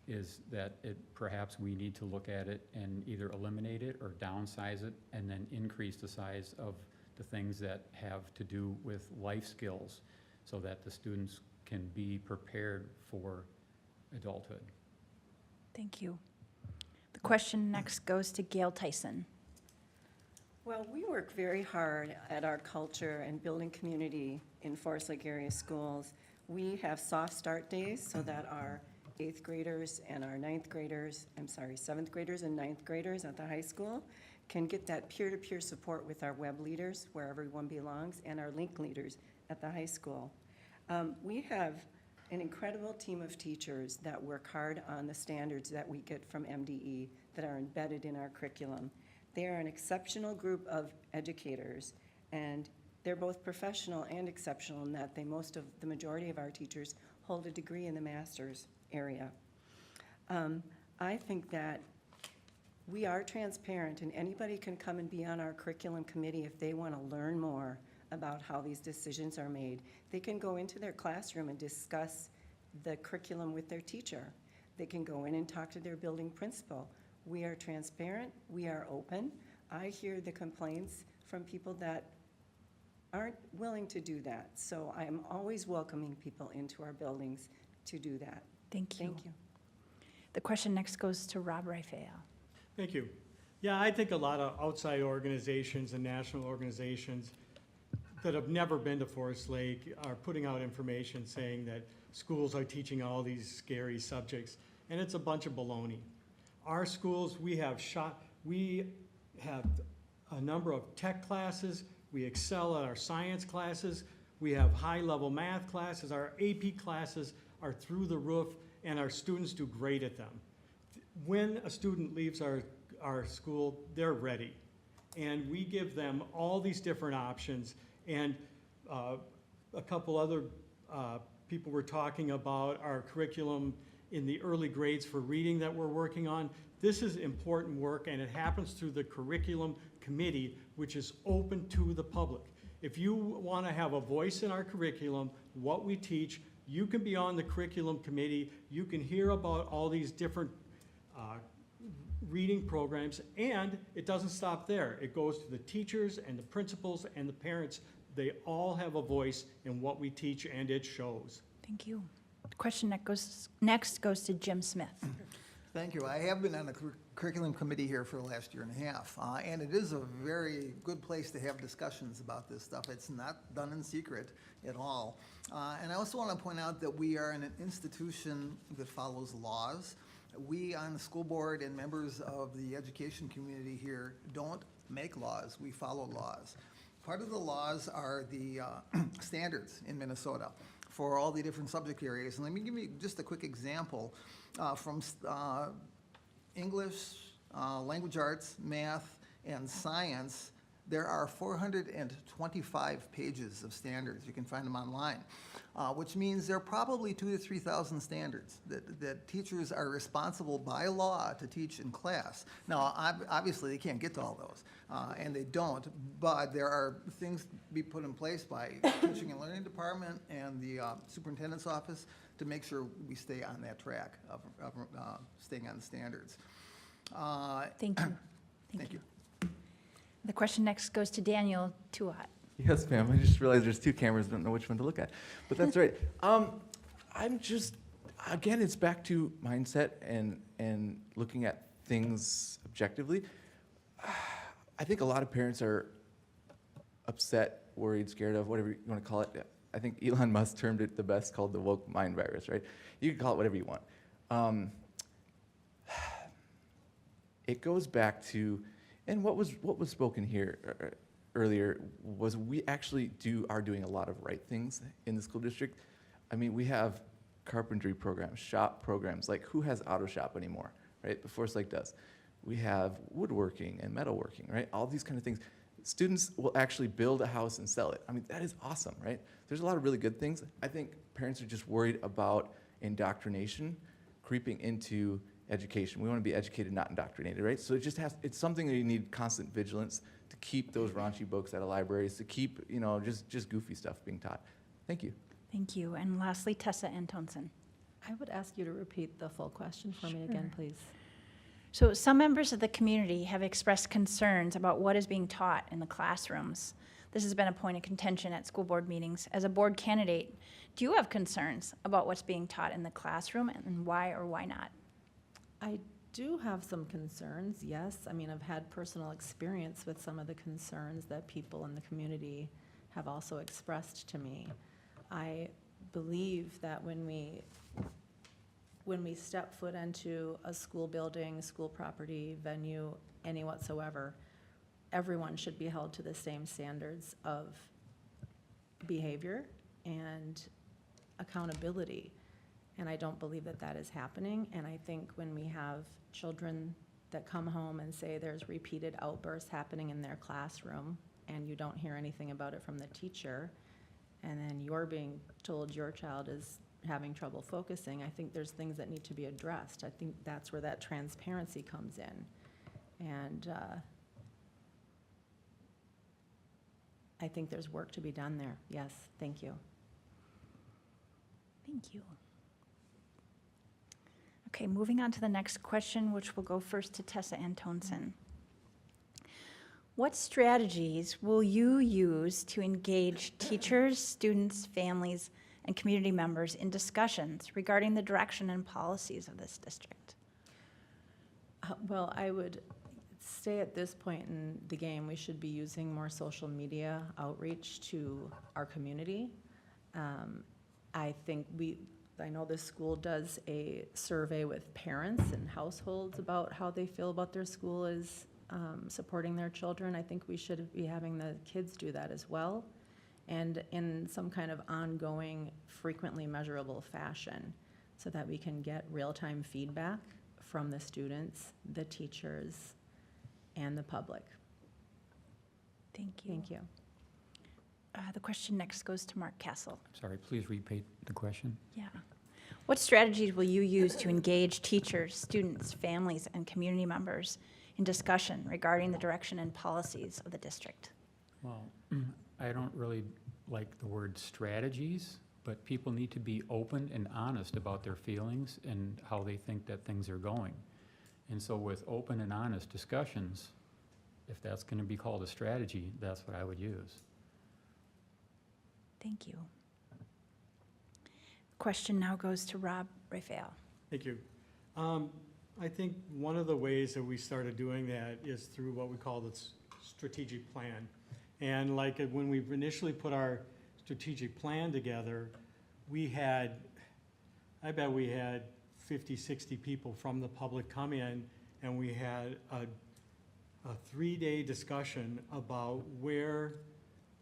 is that perhaps we need to look at it and either eliminate it or downsize it and then increase the size of the things that have to do with life skills so that the students can be prepared for adulthood. Thank you. The question next goes to Gail Tyson. Well, we work very hard at our culture and building community in Forest Lake area schools. We have soft start days so that our 8th graders and our 7th graders and 9th graders at the high school can get that peer-to-peer support with our web leaders, where everyone belongs, and our link leaders at the high school. We have an incredible team of teachers that work hard on the standards that we get from MDE that are embedded in our curriculum. They are an exceptional group of educators, and they're both professional and exceptional in that the majority of our teachers hold a degree in the master's area. I think that we are transparent, and anybody can come and be on our curriculum committee if they want to learn more about how these decisions are made. They can go into their classroom and discuss the curriculum with their teacher. They can go in and talk to their building principal. We are transparent, we are open. I hear the complaints from people that aren't willing to do that. So I am always welcoming people into our buildings to do that. Thank you. Thank you. The question next goes to Rob Raphael. Thank you. Yeah, I think a lot of outside organizations and national organizations that have never been to Forest Lake are putting out information saying that schools are teaching all these scary subjects, and it's a bunch of baloney. Our schools, we have a number of tech classes, we excel at our science classes, we have high-level math classes, our AP classes are through the roof, and our students do great at them. When a student leaves our school, they're ready. And we give them all these different options. And a couple other people were talking about our curriculum in the early grades for reading that we're working on. This is important work, and it happens through the curriculum committee, which is open to the public. If you want to have a voice in our curriculum, what we teach, you can be on the curriculum committee. You can hear about all these different reading programs, and it doesn't stop there. It goes to the teachers and the principals and the parents. They all have a voice in what we teach, and it shows. Thank you. The question next goes to Jim Smith. Thank you. I have been on the curriculum committee here for the last year and a half, and it is a very good place to have discussions about this stuff. It's not done in secret at all. And I also want to point out that we are in an institution that follows laws. We on the school board and members of the education community here don't make laws, we follow laws. Part of the laws are the standards in Minnesota for all the different subject areas. And let me give you just a quick example from English, language arts, math, and science. There are 425 pages of standards. You can find them online, which means there are probably 2,000 to 3,000 standards that teachers are responsible by law to teach in class. Now, obviously, they can't get to all those, and they don't, but there are things to be put in place by teaching and learning department and the superintendent's office to make sure we stay on that track of staying on the standards. Thank you. Thank you. The question next goes to Daniel Tuat. Yes, ma'am. I just realized there's two cameras. Don't know which one to look at, but that's right. I'm just, again, it's back to mindset and looking at things objectively. I think a lot of parents are upset, worried, scared of, whatever you want to call it. I think Elon Musk termed it the best, called the woke mind virus, right? You can call it whatever you want. It goes back to, and what was spoken here earlier was we actually are doing a lot of right things in the school district. I mean, we have carpentry programs, shop programs, like who has auto shop anymore, right? The Forest Lake does. We have woodworking and metalworking, right? All these kind of things. Students will actually build a house and sell it. I mean, that is awesome, right? There's a lot of really good things. I think parents are just worried about indoctrination creeping into education. We want to be educated, not indoctrinated, right? So it's something that you need constant vigilance to keep those raunchy books out of libraries, to keep, just goofy stuff being taught. Thank you. Thank you. And lastly, Tessa Antonsen. I would ask you to repeat the full question for me again, Sure. please. So some members of the community have expressed concerns about what is being taught in the classrooms. This has been a point of contention at school board meetings. As a board candidate, do you have concerns about what's being taught in the classroom and why or why not? I do have some concerns, yes. I mean, I've had personal experience with some of the concerns that people in the community have also expressed to me. I believe that when we step foot into a school building, school property, venue, any whatsoever, everyone should be held to the same standards of behavior and accountability. And I don't believe that that is happening. And I think when we have children that come home and say there's repeated outbursts happening in their classroom, and you don't hear anything about it from the teacher, and then you're being told your child is having trouble focusing, I think there's things that need to be addressed. I think that's where that transparency comes in. And I think there's work to be done there. Yes, thank you. Thank you. Okay, moving on to the next question, which will go first to Tessa Antonsen. What strategies will you use to engage teachers, students, families, and community members in discussions regarding the direction and policies of this district? Well, I would say at this point in the game, we should be using more social media outreach to our community. I know this school does a survey with parents and households about how they feel about their school is supporting their children. I think we should be having the kids do that as well, and in some kind of ongoing, frequently measurable fashion, so that we can get real-time feedback from the students, the teachers, and the public. Thank you. Thank you. The question next goes to Mark Castle. Sorry, please repeat the question. Yeah. What strategies will you use to engage teachers, students, families, and community members in discussion regarding the direction and policies of the district? Well, I don't really like the word strategies, but people need to be open and honest about their feelings and how they think that things are going. And so with open and honest discussions, if that's going to be called a strategy, that's what I would use. Thank you. Question now goes to Rob Raphael. Thank you. I think one of the ways that we started doing that is through what we call the strategic plan. And like when we initially put our strategic plan together, I bet we had 50, 60 people from the public come in, and we had a 3-day discussion about where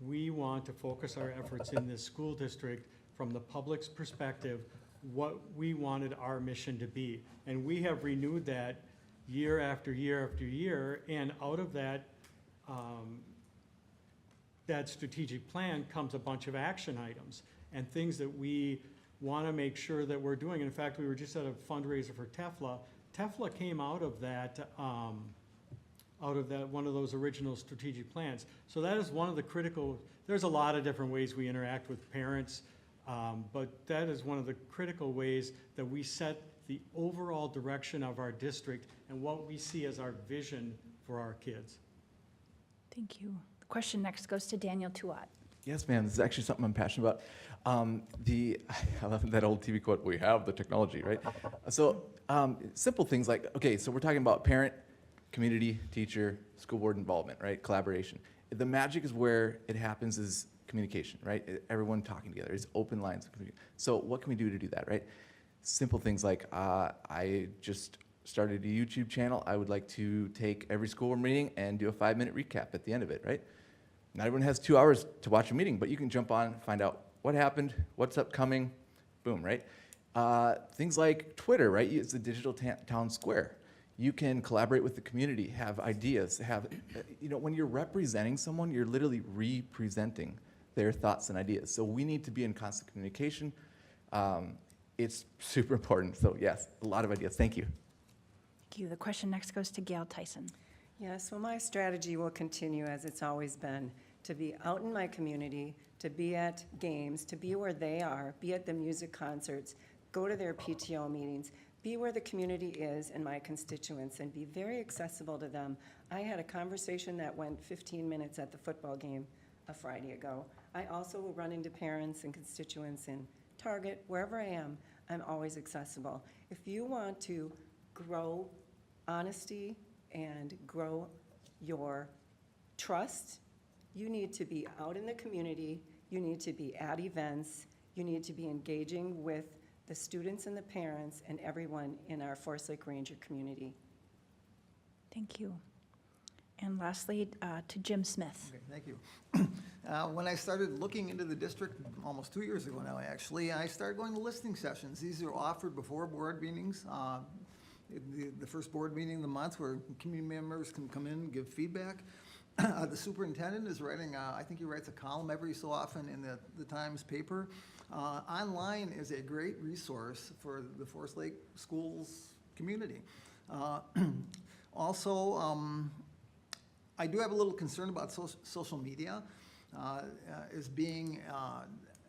we want to focus our efforts in this school district from the public's perspective, what we wanted our mission to be. And we have renewed that year after year after year, and out of that, that strategic plan comes a bunch of action items and things that we want to make sure that we're doing. In fact, we were just at a fundraiser for TEFLA. TEFLA came out of that, one of those original strategic plans. So that is one of the critical, there's a lot of different ways we interact with parents, but that is one of the critical ways that we set the overall direction of our district and what we see as our vision for our kids. Thank you. The question next goes to Daniel Tuat. Yes, ma'am. This is actually something I'm passionate about. I love that old TV quote, "We have the technology," right? So simple things like, okay, so we're talking about parent, community, teacher, school board involvement, right? Collaboration. The magic is where it happens is communication, right? Everyone talking together. It's open lines of communication. So what can we do to do that, right? Simple things like I just started a YouTube channel. I would like to take every school board meeting and do a 5-minute recap at the end of it, right? Not everyone has 2 hours to watch a meeting, but you can jump on, find out what happened, what's upcoming, boom, right? Things like Twitter, right? It's the digital town square. You can collaborate with the community, have ideas, when you're representing someone, you're literally representing their thoughts and ideas. So we need to be in constant communication. It's super important. So yes, a lot of ideas. Thank you. Thank you. The question next goes to Gail Tyson. Yes, well, my strategy will continue as it's always been, to be out in my community, to be at games, to be where they are, be at the music concerts, go to their PTO meetings, be where the community is and my constituents, and be very accessible to them. I had a conversation that went 15 minutes at the football game a Friday ago. I also will run into parents and constituents in Target, wherever I am, I'm always accessible. If you want to grow honesty and grow your trust, you need to be out in the community, you need to be at events, you need to be engaging with the students and the parents and everyone in our Forest Lake Ranger community. Thank you. And lastly, to Jim Smith. Okay, thank you. When I started looking into the district almost 2 years ago now, actually, I started going to listening sessions. These are offered before board meetings. the first board meeting of the month where community members can come in and give feedback. The superintendent is writing, I think he writes a column every so often in the Times paper. Online is a great resource for the Forest Lake Schools community. Also, I do have a little concern about social media as being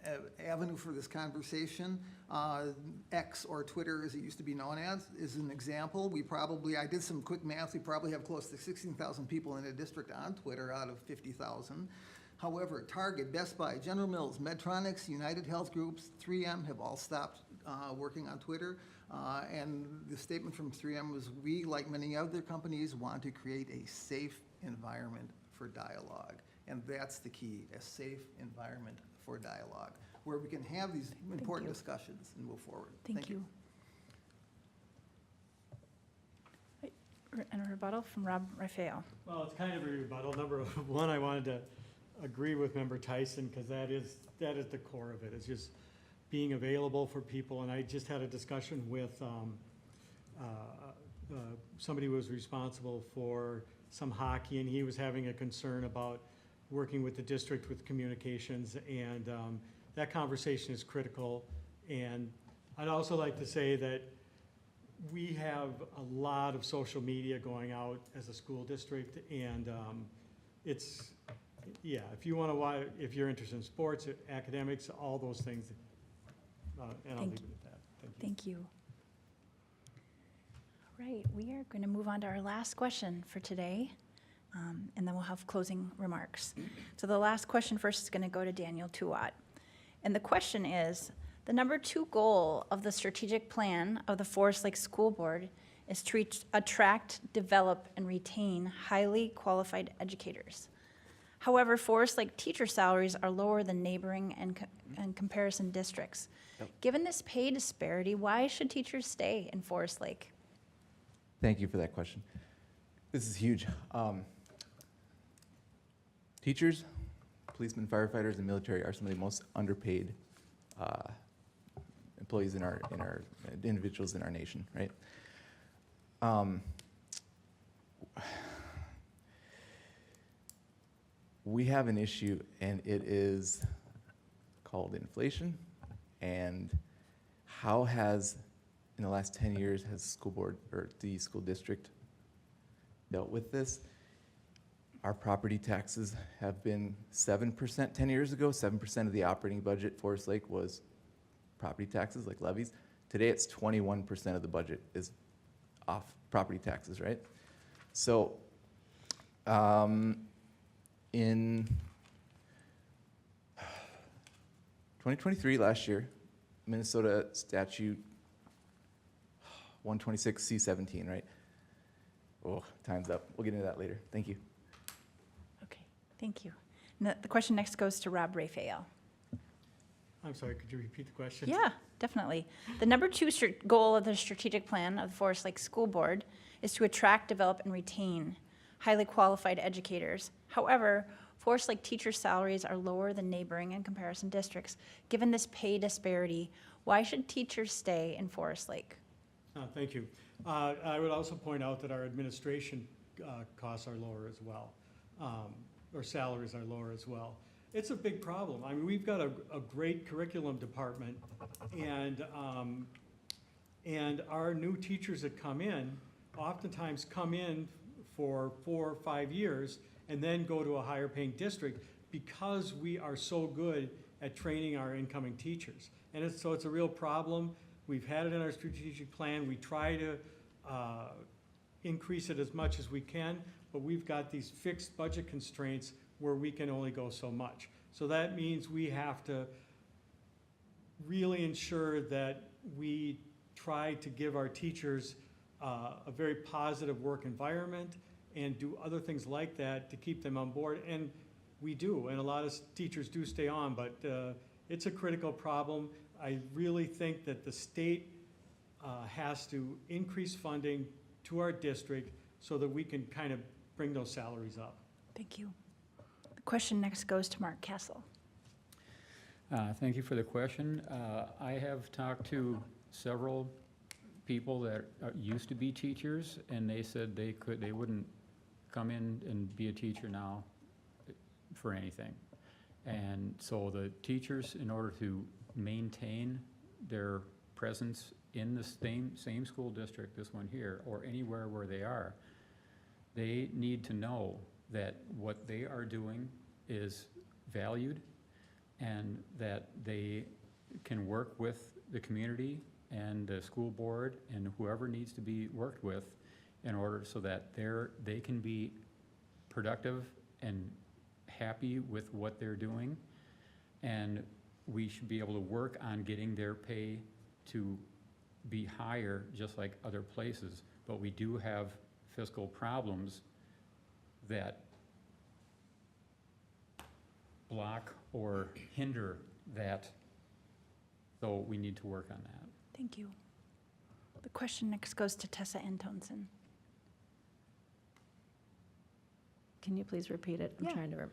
an avenue for this conversation. X, or Twitter as it used to be known as, is an example. I did some quick math, we probably have close to 16,000 people in a district on Twitter out of 50,000. However, Target, Best Buy, General Mills, Medtronics, United Health Groups, 3M have all stopped working on Twitter. And the statement from 3M was, we, like many other companies, want to create a safe environment for dialogue. And that's the key, a safe environment for dialogue, where we can have these important discussions and move forward. Thank you. And a rebuttal from Rob Raphael. Well, it's kind of a rebuttal. Number one, I wanted to agree with Member Tyson, because that is the core of it. It's just being available for people. And I just had a discussion with somebody who was responsible for some hockey, and he was having a concern about working with the district with communications, and that conversation is critical. And I'd also like to say that we have a lot of social media going out as a school district, and it's, yeah, if you want to watch, if you're interested in sports, academics, all those things, and I'll leave it at that. Thank you. Thank you. All right, we are going to move on to our last question for today, and then we'll have closing remarks. So the last question first is going to go to Daniel Tuat. And the question is, the number 2 goal of the strategic plan of the Forest Lake School Board is to attract, develop, and retain highly qualified educators. However, Forest Lake teacher salaries are lower than neighboring and comparison districts. Yep. Given this pay disparity, why should teachers stay in Forest Lake? Thank you for that question. This is huge. Teachers, policemen, firefighters, and military are some of the most underpaid employees in our individuals in our nation, right? We have an issue, and it is called inflation. And how has, in the last 10 years, has school board or the school district dealt with this? Our property taxes have been 7%. 10 years ago, 7% of the operating budget Forest Lake was property taxes, like levies. Today, it's 21% of the budget is off property taxes, right? So, in 2023, last year, Minnesota statute 126C17, right? Oh, time's up. We'll get into that later. Thank you. Okay, thank you. And the question next goes to Rob Raphael. I'm sorry, could you repeat the question? Yeah, definitely. The number 2 goal of the strategic plan of the Forest Lake School Board is to attract, develop, and retain highly qualified educators. However, Forest Lake teacher salaries are lower than neighboring and comparison districts. Given this pay disparity, why should teachers stay in Forest Lake? Thank you. I would also point out that our administration costs are lower as well, or salaries are lower as well. It's a big problem. I mean, we've got a great curriculum department, and our new teachers that come in oftentimes come in for 4 or 5 years and then go to a higher paying district because we are so good at training our incoming teachers. And so it's a real problem. We've had it in our strategic plan. We try to increase it as much as we can, but we've got these fixed budget constraints where we can only go so much. So that means we have to really ensure that we try to give our teachers a very positive work environment and do other things like that to keep them on board. And we do, and a lot of teachers do stay on, but it's a critical problem. I really think that the state has to increase funding to our district so that we can kind of bring those salaries up. Thank you. The question next goes to Mark Castle. Thank you for the question. I have talked to several people that used to be teachers, and they said they wouldn't come in and be a teacher now for anything. And so the teachers, in order to maintain their presence in the same school district, this one here, or anywhere where they are, they need to know that what they are doing is valued and that they can work with the community and the school board and whoever needs to be worked with in order so that they can be productive and happy with what they're doing. And we should be able to work on getting their pay to be higher, just like other places. But we do have fiscal problems that block or hinder that, so we need to work on that. Thank you. The question next goes to Tessa Antonsen. Can you please repeat it? I'm Yeah. trying to.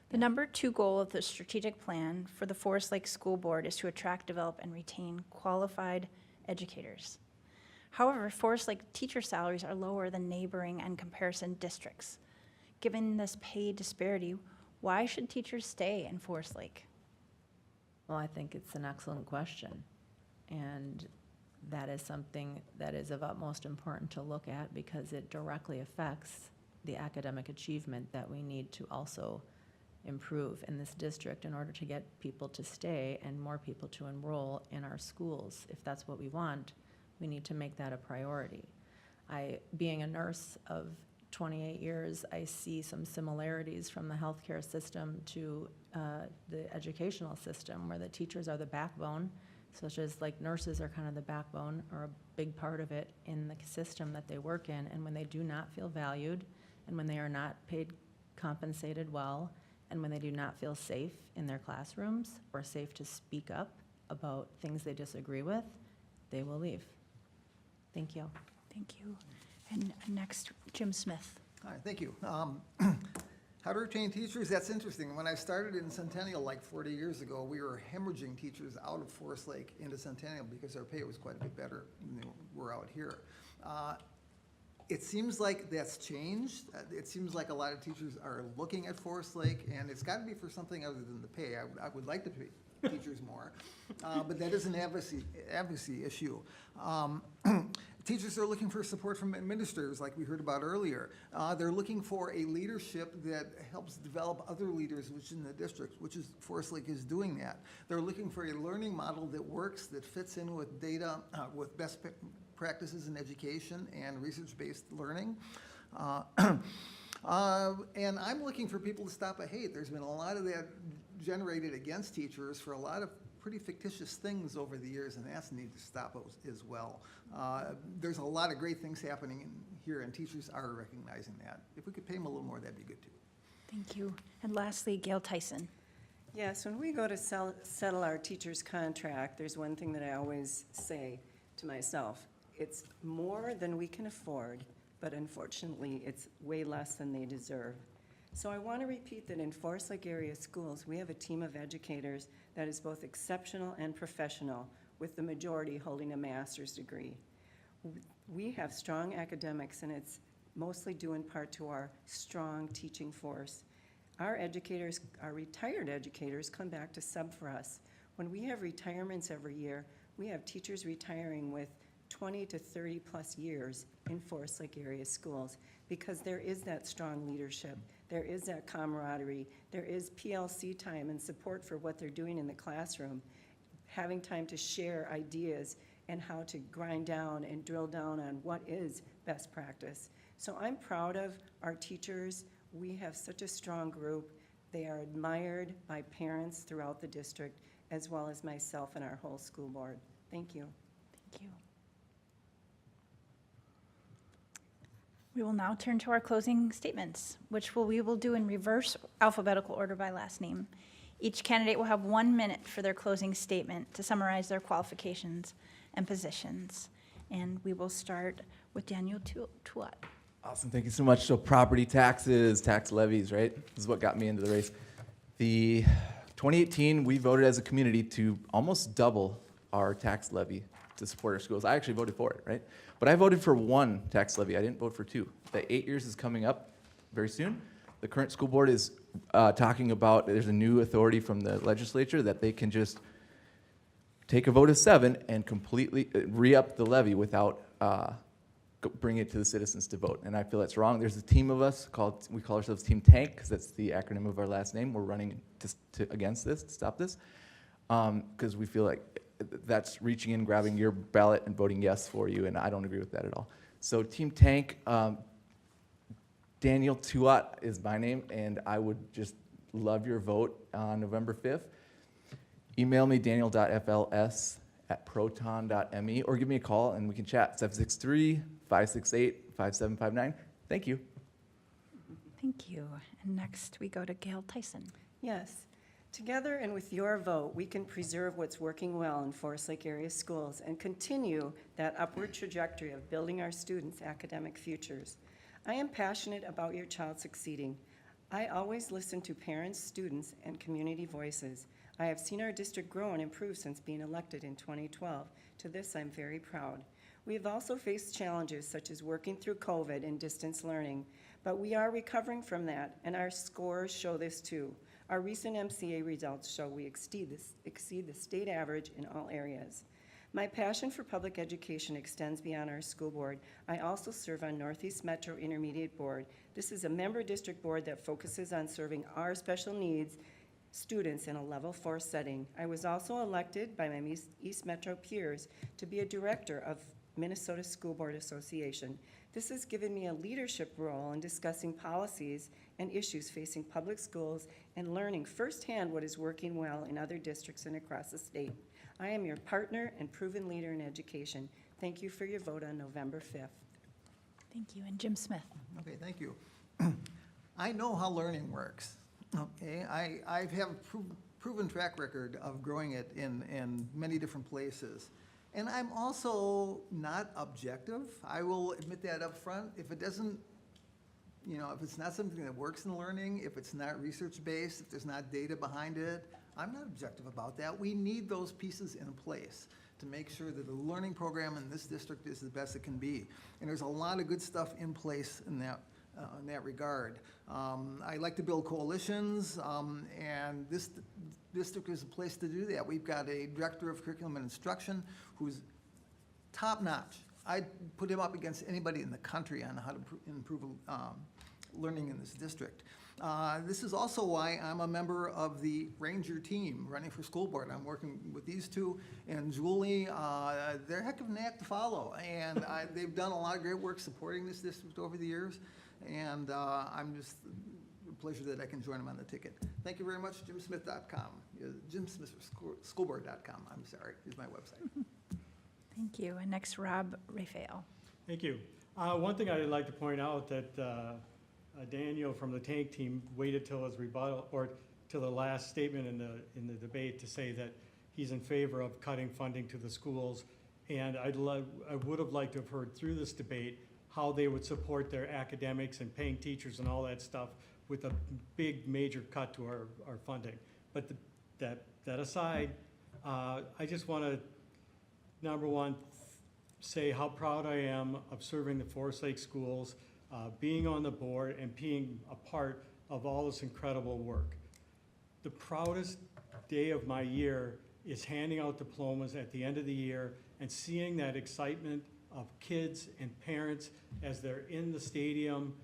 The number 2 goal of the strategic plan for the Forest Lake School Board is to attract, develop, and retain qualified educators. However, Forest Lake teacher salaries are lower than neighboring and comparison districts. Given this pay disparity, why should teachers stay in Forest Lake? Well, I think it's an excellent question. And that is something that is of utmost importance to look at because it directly affects the academic achievement that we need to also improve in this district in order to get people to stay and more people to enroll in our schools. If that's what we want, we need to make that a priority. Being a nurse of 28 years, I see some similarities from the healthcare system to the educational system, where the teachers are the backbone, such as like nurses are kind of the backbone or a big part of it in the system that they work in. And when they do not feel valued, and when they are not paid, compensated well, and when they do not feel safe in their classrooms or safe to speak up about things they disagree with, they will leave. Thank you. Thank you. And next, Jim Smith. Hi, thank you. How to retain teachers, that's interesting. When I started in Centennial like 40 years ago, we were hemorrhaging teachers out of Forest Lake into Centennial because our pay was quite a bit better than they were out here. It seems like that's changed. It seems like a lot of teachers are looking at Forest Lake, and it's got to be for something other than the pay. I would like to pay teachers more, but that is an advocacy issue. Teachers are looking for support from administrators, like we heard about earlier. They're looking for a leadership that helps develop other leaders within the district, which is Forest Lake is doing that. They're looking for a learning model that works, that fits in with data, with best practices in education and research-based learning. And I'm looking for people to stop a hate. There's been a lot of that generated against teachers for a lot of pretty fictitious things over the years, and that's needed to stop as well. There's a lot of great things happening here, and teachers are recognizing that. If we could pay them a little more, that'd be good too. Thank you. And lastly, Gail Tyson. Yes, when we go to settle our teacher's contract, there's one thing that I always say to myself. It's more than we can afford, but unfortunately, it's way less than they deserve. So I want to repeat that in Forest Lake area schools, we have a team of educators that is both exceptional and professional, with the majority holding a master's degree. We have strong academics, and it's mostly due in part to our strong teaching force. Our educators, our retired educators, come back to sub for us. When we have retirements every year, we have teachers retiring with 20 to 30 plus years in Forest Lake area schools, because there is that strong leadership, there is that camaraderie, there is PLC time and support for what they're doing in the classroom, having time to share ideas and how to grind down and drill down on what is best practice. So I'm proud of our teachers. We have such a strong group. They are admired by parents throughout the district, as well as myself and our whole school board. Thank you. Thank you. We will now turn to our closing statements, which we will do in reverse alphabetical order by last name. Each candidate will have 1 minute for their closing statement to summarize their qualifications and positions. And we will start with Daniel Tuat. Awesome, thank you so much. So property taxes, tax levies, right? This is what got me into the race. The 2018, we voted as a community to almost double our tax levy to support our schools. I actually voted for it, right? But I voted for one tax levy. I didn't vote for two. The 8 years is coming up very soon. The current school board is talking about, there's a new authority from the legislature that they can just take a vote of 7 and completely re-up the levy without bring it to the citizens to vote. And I feel that's wrong. There's a team of us we call ourselves Team Tank, because that's the acronym of our last name. We're running against this, to stop this, because we feel like that's reaching in, grabbing your ballot and voting yes for you, and I don't agree with that at all. So Team Tank, Daniel Tuat is my name, and I would just love your vote on November 5th. Email me, daniel.fls@proton.me, or give me a call and we can chat, 763-568-5759. Thank you. Thank you. And next, we go to Gail Tyson. Yes. Together and with your vote, we can preserve what's working well in Forest Lake area schools and continue that upward trajectory of building our students' academic futures. I am passionate about your child succeeding. I always listen to parents, students, and community voices. I have seen our district grow and improve since being elected in 2012. To this, I'm very proud. We have also faced challenges such as working through COVID and distance learning, but we are recovering from that, and our scores show this too. Our recent MCA results show we exceed the state average in all areas. My passion for public education extends beyond our school board. I also serve on Northeast Metro Intermediate Board. This is a member district board that focuses on serving our special needs students in a level 4 setting. I was also elected by my East Metro peers to be a director of Minnesota School Board Association. This has given me a leadership role in discussing policies and issues facing public schools and learning firsthand what is working well in other districts and across the state. I am your partner and proven leader in education. Thank you for your vote on November 5th. Thank you. And Jim Smith. Okay, thank you. I know how learning works. Okay, I have a proven track record of growing it in many different places. And I'm also not objective. I will admit that up front. If it doesn't, if it's not something that works in learning, if it's not research-based, if there's not data behind it, I'm not objective about that. We need those pieces in place to make sure that the learning program in this district is the best it can be. And there's a lot of good stuff in place in that regard. I like to build coalitions, and this district is a place to do that. We've got a director of curriculum and instruction who's top-notch. I'd put him up against anybody in the country on how to improve learning in this district. This is also why I'm a member of the Ranger team running for school board. I'm working with these two, and Julie, they're a heck of an act to follow, and they've done a lot of great work supporting this district over the years, and I'm just a pleasure that I can join them on the ticket. Thank you very much. JimSmith.com. JimSmithSchoolboard.com, I'm sorry, is my website. Thank you. And next, Rob Raphael. Thank you. One thing I'd like to point out that Daniel from the Tank team waited till his rebuttal, or till the last statement in the debate, to say that he's in favor of cutting funding to the schools. And I would have liked to have heard through this debate how they would support their academics and paying teachers and all that stuff with a big major cut to our funding. But that aside, I just want to, number one, say how proud I am of serving the Forest Lake schools, being on the board and being a part of all this incredible work. The proudest day of my year is handing out diplomas at the end of the year and seeing that excitement of kids and parents as they're in the stadium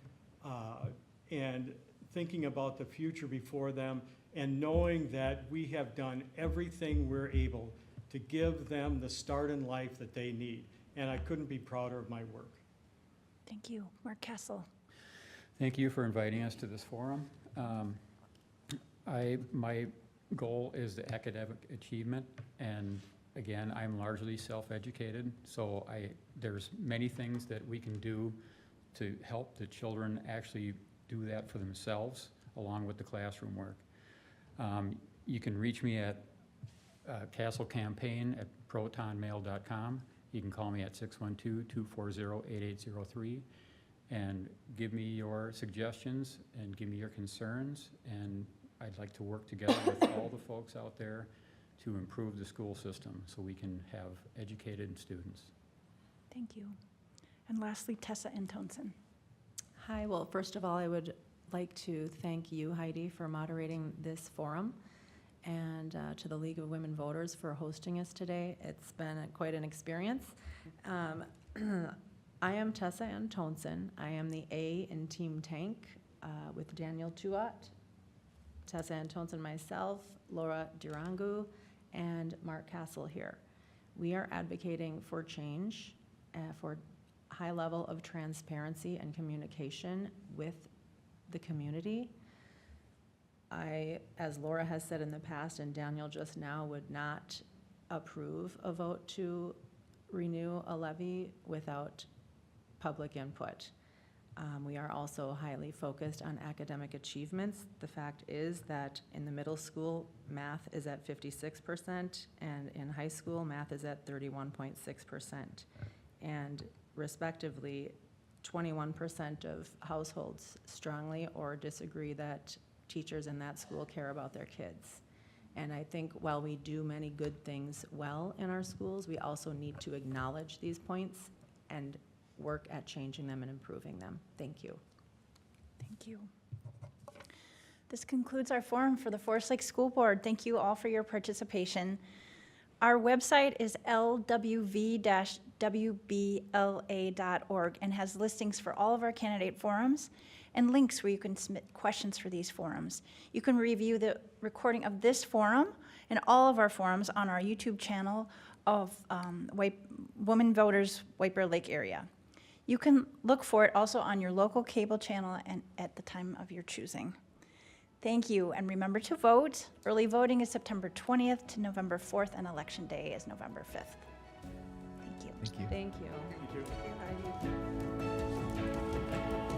and thinking about the future before them, and knowing that we have done everything we're able to give them the start in life that they need. And I couldn't be prouder of my work. Thank you. Mark Castle. Thank you for inviting us to this forum. My goal is the academic achievement, and again, I'm largely self-educated, so there's many things that we can do to help the children actually do that for themselves, along with the classroom work. You can reach me at castlecampaign@protonmail.com. You can call me at 612-240-8803 and give me your suggestions and give me your concerns, and I'd like to work together with all the folks out there to improve the school system so we can have educated students. Thank you. And lastly, Tessa Antonsen. Hi, well, first of all, I would like to thank you, Heidi, for moderating this forum, and to the League of Women Voters for hosting us today. It's been quite an experience. I am Tessa Antonsen. I am the A in Team Tank with Daniel Tuat, Tessa Antonsen, myself, Laura Durangu, and Mark Castle here. We are advocating for change, for high level of transparency and communication with the community. I, as Laura has said in the past and Daniel just now, would not approve a vote to renew a levy without public input. We are also highly focused on academic achievements. The fact is that in the middle school, math is at 56%, and in high school, math is at 31.6%. And respectively, 21% of households strongly or disagree that teachers in that school care about their kids. And I think while we do many good things well in our schools, we also need to acknowledge these points and work at changing them and improving them. Thank you. Thank you. This concludes our forum for the Forest Lake School Board. Thank you all for your participation. Our website is lwv-wbla.org and has listings for all of our candidate forums and links where you can submit questions for these forums. You can review the recording of this forum and all of our forums on our YouTube channel of Women Voters White Bear Lake area. You can look for it also on your local cable channel and at the time of your choosing. Thank you, and remember to vote. Early voting is September 20th to November 4th, and Election Day is November 5th. Thank you. Thank you. Thank you. Thank you. Thank you, Heidi.